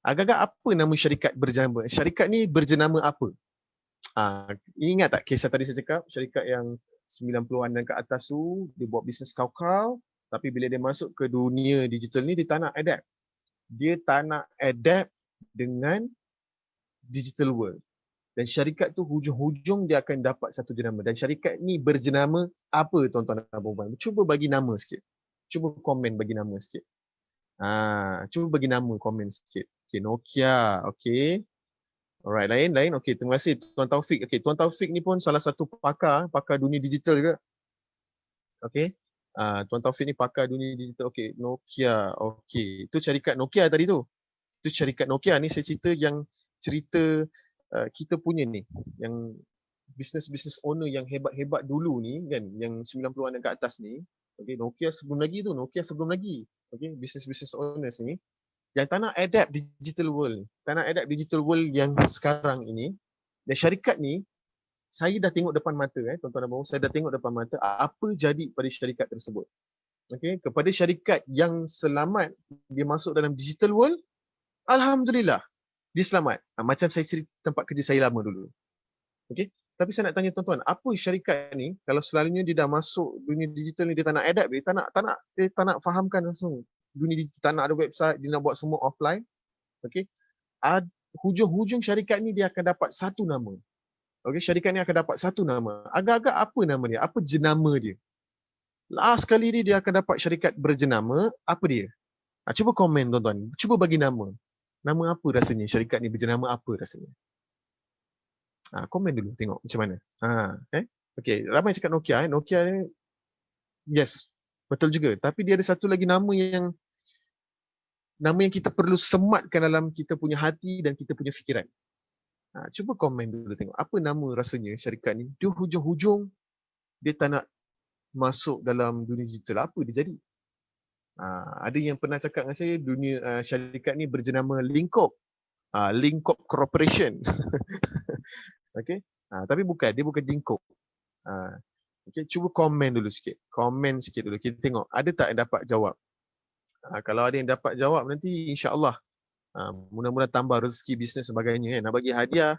Agak-agak apa nama syarikat berjenama? Syarikat ni berjenama apa? Ingat tak kisah tadi saya cakap? Syarikat yang 90-an dan ke atas tu, dia buat bisnes kau-kau. Tapi bila dia masuk ke dunia digital ni, dia tak nak adapt. Dia tak nak adapt dengan digital world. Dan syarikat tu hujung-hujung dia akan dapat satu jenama. Dan syarikat ni berjenama apa tuan-tuan dan puan-puan? Cuba bagi nama sikit. Cuba komen bagi nama sikit. Cuba bagi nama komen sikit. Okay, Nokia. Okay. Alright, lain. Okay, terima kasih Tuan Taufik. Okay, Tuan Taufik ni pun salah satu pakar dunia digital juga. Okay. Tuan Taufik ni pakar dunia digital. Okay, Nokia. Okay, itu syarikat Nokia tadi tu. Itu syarikat Nokia ni saya cerita kita punya ni. Yang business owner yang hebat-hebat dulu ni kan. Yang 90-an dan ke atas ni. Okay, Nokia sebelum lagi. Okay, business owners ni yang tak nak adapt digital world. Tak nak adapt digital world yang sekarang ini. Dan syarikat ni, saya dah tengok depan mata, tuan-tuan dan puan-puan, saya dah tengok depan mata apa jadi pada syarikat tersebut. Okay, kepada syarikat yang selamat dia masuk dalam digital world, alhamdulillah, dia selamat. Macam saya cerita tempat kerja saya lama dulu. Okay, tapi saya nak tanya tuan-tuan, apa syarikat ni kalau selalunya dia dah masuk dunia digital ni, dia tak nak adapt, dia tak nak fahamkan langsung dunia digital, tak nak ada website, dia nak buat semua offline. Okay, hujung-hujung syarikat ni dia akan dapat satu nama. Okay, syarikat ni akan dapat satu nama. Agak-agak apa nama dia? Apa jenama dia? Last kali ni dia akan dapat syarikat berjenama, apa dia? Cuba komen tuan-tuan. Cuba bagi nama. Nama apa rasanya? Syarikat ni berjenama apa rasanya? Komen dulu tengok macam mana. Okay, ramai cakap Nokia. Nokia ni, yes, betul juga. Tapi dia ada satu lagi nama yang nama yang kita perlu sematkan dalam kita punya hati dan kita punya fikiran. Cuba komen dulu tengok apa nama rasanya syarikat ni. Dia hujung-hujung dia tak nak masuk dalam dunia digital, apa dia jadi? Ada yang pernah cakap dengan saya dunia syarikat ni berjenama Linkop. Linkop Corporation. Okey. Tapi bukan, dia bukan Linkop. Okey, cuba komen dulu sikit. Komen sikit dulu. Kita tengok ada tak yang dapat jawab. Kalau ada yang dapat jawab nanti insya-Allah mudah-mudahan tambah rezeki bisnes sebagainya kan. Nak bagi hadiah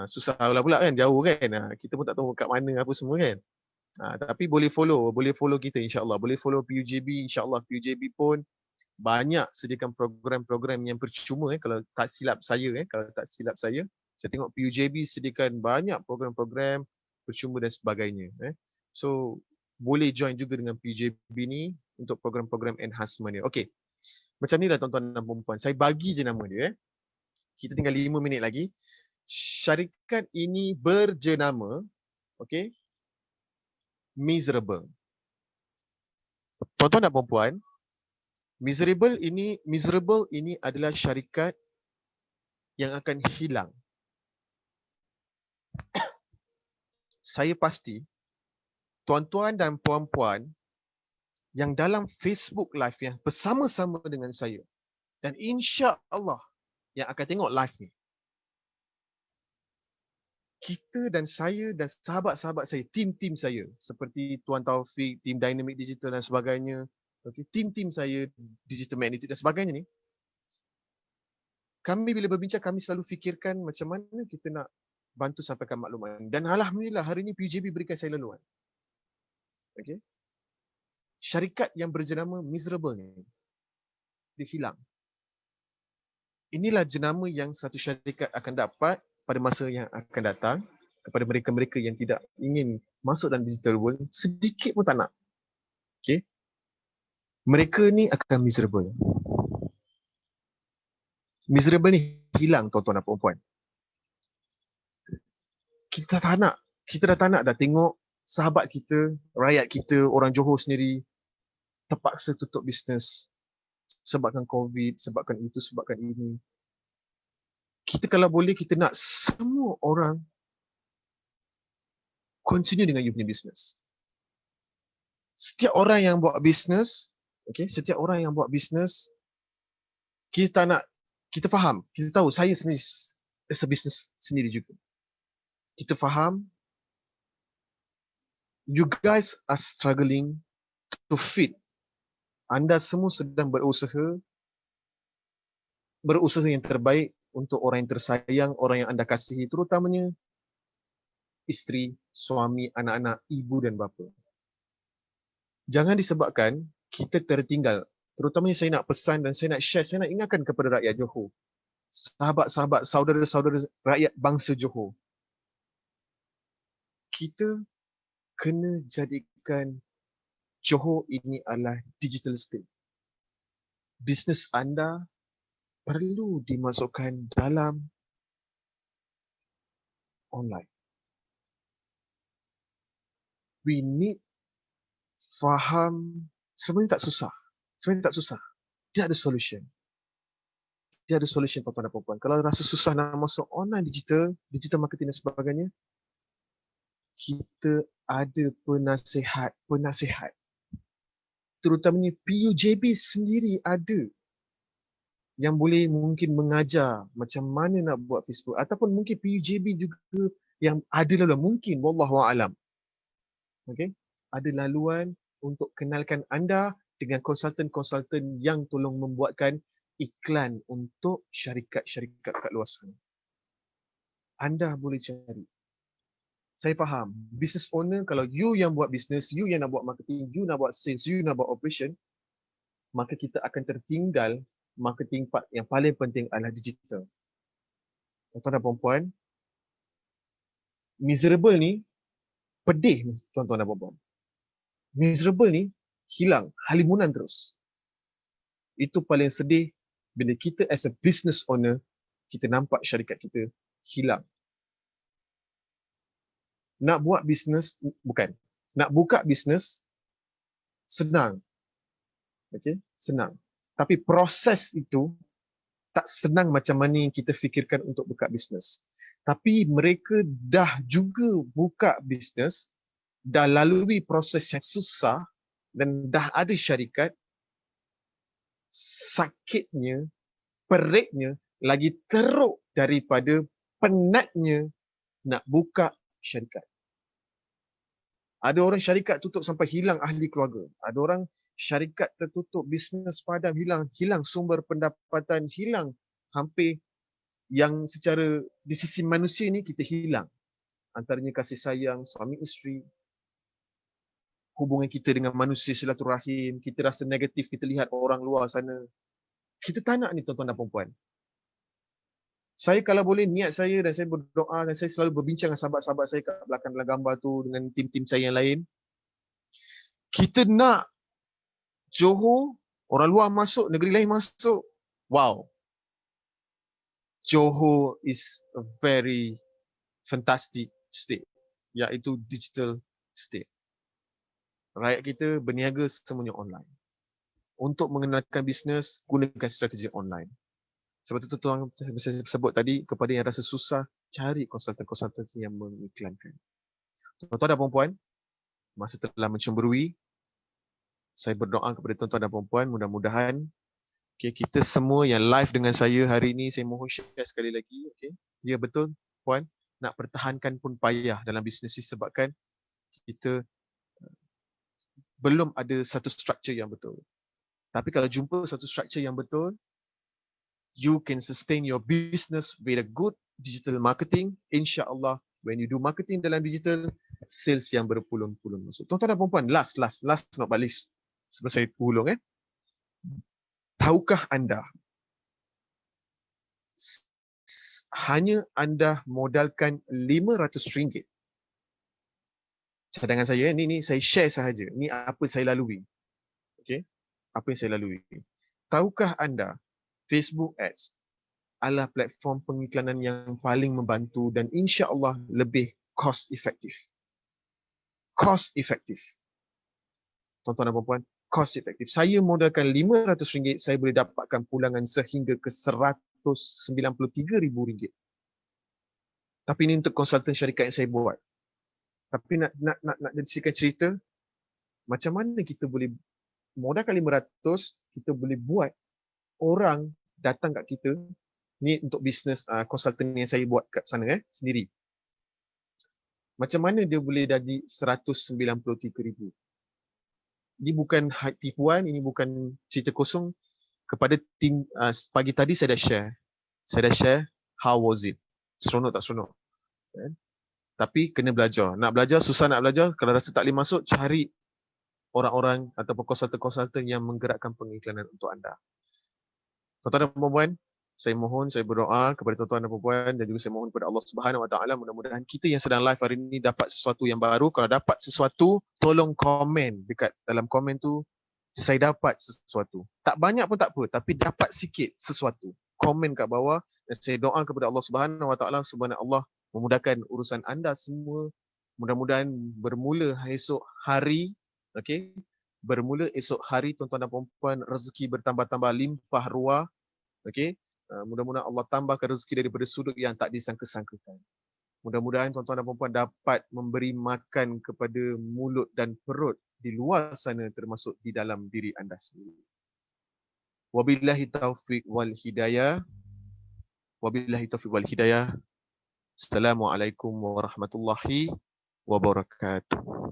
susah pula kan, jauh kan. Kita pun tak tahu kat mana apa semua kan. Tapi boleh follow kita insya-Allah. Boleh follow PUJB insya-Allah. PUJB pun banyak sediakan program-program yang percuma kalau tak silap saya. Saya tengok PUJB sediakan banyak program-program percuma dan sebagainya. So boleh join juga dengan PUJB ni untuk program-program enhancement dia. Okey. Macam ni lah tuan-tuan dan puan-puan. Saya bagi je nama dia. Kita tinggal 5 minit lagi. Syarikat ini berjenama Miserable. Tuan-tuan dan puan-puan, Miserable ini adalah syarikat yang akan hilang. Saya pasti tuan-tuan dan puan-puan yang dalam Facebook Live yang bersama-sama dengan saya dan insya-Allah yang akan tengok live ni, kita dan saya dan sahabat-sahabat saya, tim-tim saya seperti Tuan Taufik, tim Dynamic Digital dan sebagainya, tim-tim saya Digital Magnitude dan sebagainya ni, kami bila berbincang kami selalu fikirkan macam mana kita nak bantu sampaikan maklumat. Dan alhamdulillah hari ini PUJB berikan saya laluan. Syarikat yang berjenama Miserable ni dia hilang. Inilah jenama yang satu syarikat akan dapat pada masa yang akan datang kepada mereka-mereka yang tidak ingin masuk dalam digital world, sedikit pun tak nak. Mereka ni akan miserable. Miserable ni hilang tuan-tuan dan puan-puan. Kita dah tak nak dah tengok sahabat kita, rakyat kita, orang Johor sendiri terpaksa tutup bisnes sebabkan COVID, sebabkan itu, sebabkan ini. Kita kalau boleh, kita nak semua orang continue dengan you punya bisnes. Setiap orang yang buat bisnes, kita tak nak, kita faham, kita tahu, saya sendiri as a business sendiri juga. Kita faham, you guys are struggling to feed. Anda semua sedang berusaha yang terbaik untuk orang yang tersayang, orang yang anda kasihi, terutamanya isteri, suami, anak-anak, ibu dan bapa. Jangan disebabkan kita tertinggal. Terutamanya saya nak pesan dan saya nak share, saya nak ingatkan kepada rakyat Johor. Sahabat-sahabat, saudara-saudara rakyat bangsa Johor. Kita kena jadikan Johor ini adalah digital state. Bisnes anda perlu dimasukkan dalam online. We need faham, sebenarnya tak susah. Dia ada solution. Tuan-tuan dan puan-puan. Kalau rasa susah nak masuk online digital marketing dan sebagainya, kita ada penasihat. Terutamanya PUJB sendiri ada yang boleh mungkin mengajar macam mana nak buat Facebook, ataupun mungkin PUJB juga yang ada laluan, mungkin wallahu a'lam. Ada laluan untuk kenalkan anda dengan konsultan-konsultan yang tolong membuatkan iklan untuk syarikat-syarikat kat luar sana. Anda boleh cari. Saya faham, business owner, kalau you yang buat business, you yang nak buat marketing, you nak buat sales, you nak buat operation, maka kita akan tertinggal marketing part yang paling penting adalah digital. Tuan-tuan dan puan-puan, miserable ni pedih tuan-tuan dan puan-puan. Miserable ni hilang, halimunan terus. Itu paling sedih bila kita as a business owner, kita nampak syarikat kita hilang. Nak buat bisnes, nak buka bisnes senang. Senang. Tapi proses itu tak senang macam mana yang kita fikirkan untuk buka bisnes. Tapi mereka dah juga buka bisnes, dah lalui proses yang susah dan dah ada syarikat, sakitnya, peritnya lagi teruk daripada penatnya nak buka syarikat. Ada orang syarikat tutup sampai hilang ahli keluarga. Ada orang syarikat tertutup, bisnes padam, hilang sumber pendapatan, hilang hampir yang secara di sisi manusia ni kita hilang. Antaranya kasih sayang suami isteri, hubungan kita dengan manusia, silaturahim, kita rasa negatif, kita lihat orang luar sana. Kita tak nak ni tuan-tuan dan puan-puan. Saya kalau boleh, niat saya dan saya berdoa dan saya selalu berbincang dengan sahabat-sahabat saya kat belakang dalam gambar tu dengan tim-tim saya yang lain. Kita nak Johor, orang luar masuk, negeri lain masuk. Wow. Johor is a very fantastic state, iaitu digital state. Rakyat kita berniaga semuanya online. Untuk mengenalkan bisnes, gunakan strategi online. Sebab itu tuan saya sebut tadi, kepada yang rasa susah, cari konsultan-konsultan yang mengiklankan. Tuan-tuan dan puan-puan, masa telah mencemburui. Saya berdoa kepada tuan-tuan dan puan-puan, mudah-mudahan kita semua yang live dengan saya hari ini, saya mohon share sekali lagi. Ya betul, puan, nak pertahankan pun payah dalam bisnes ini sebabkan kita belum ada satu struktur yang betul. Tapi kalau jumpa satu struktur yang betul, you can sustain your business with a good digital marketing. InsyaAllah, when you do marketing dalam digital, sales yang berpulun-pulun masuk. Tuan-tuan dan puan-puan, last not but least. Sebelum saya ulung. Tahukah anda, hanya anda modalkan RM500. Cadangan saya, ni saya share sahaja. Ni apa saya lalui. Apa yang saya lalui. Tahukah anda, Facebook Ads adalah platform pengiklanan yang paling membantu dan insya-Allah lebih cost effective. Cost effective. Tuan-tuan dan puan-puan, cost effective. Saya modalkan RM500, saya boleh dapatkan pulangan sehingga ke RM193,000. Tapi ini untuk konsultan syarikat yang saya buat. Tapi nak jadikan cerita, macam mana kita boleh modalkan RM500, kita boleh buat orang datang kat kita. Ni untuk bisnes konsultan yang saya buat kat sana sendiri. Macam mana dia boleh jadi RM193,000? Ini bukan tipuan, ini bukan cerita kosong. Kepada tim pagi tadi saya dah share how was it. Seronok tak seronok? Tapi kena belajar. Nak belajar, susah nak belajar. Kalau rasa tak boleh masuk, cari orang-orang ataupun konsultan-konsultan yang menggerakkan pengiklanan untuk anda. Tuan-tuan dan puan-puan, saya mohon, saya berdoa kepada tuan-tuan dan puan-puan dan juga saya mohon kepada Allah Subhanahu Wa Taala, mudah-mudahan kita yang sedang live hari ini dapat sesuatu yang baru. Kalau dapat sesuatu, tolong komen dekat dalam komen tu, saya dapat sesuatu. Tak banyak pun tak apa, tapi dapat sikit sesuatu. Komen kat bawah dan saya doa kepada Allah Subhanahu Wa Taala, subhanahu Allah memudahkan urusan anda semua. Mudah-mudahan bermula esok hari, bermula esok hari tuan-tuan dan puan-puan, rezeki bertambah-tambah limpah ruah. Mudah-mudahan Allah tambahkan rezeki daripada sudut yang tak disangka-sangkakan. Mudah-mudahan tuan-tuan dan puan-puan dapat memberi makan kepada mulut dan perut di luar sana termasuk di dalam diri anda sendiri. Wabillahi taufiq wal hidayah. Wabillahi taufiq wal hidayah. Assalamualaikum warahmatullahi wabarakatuh.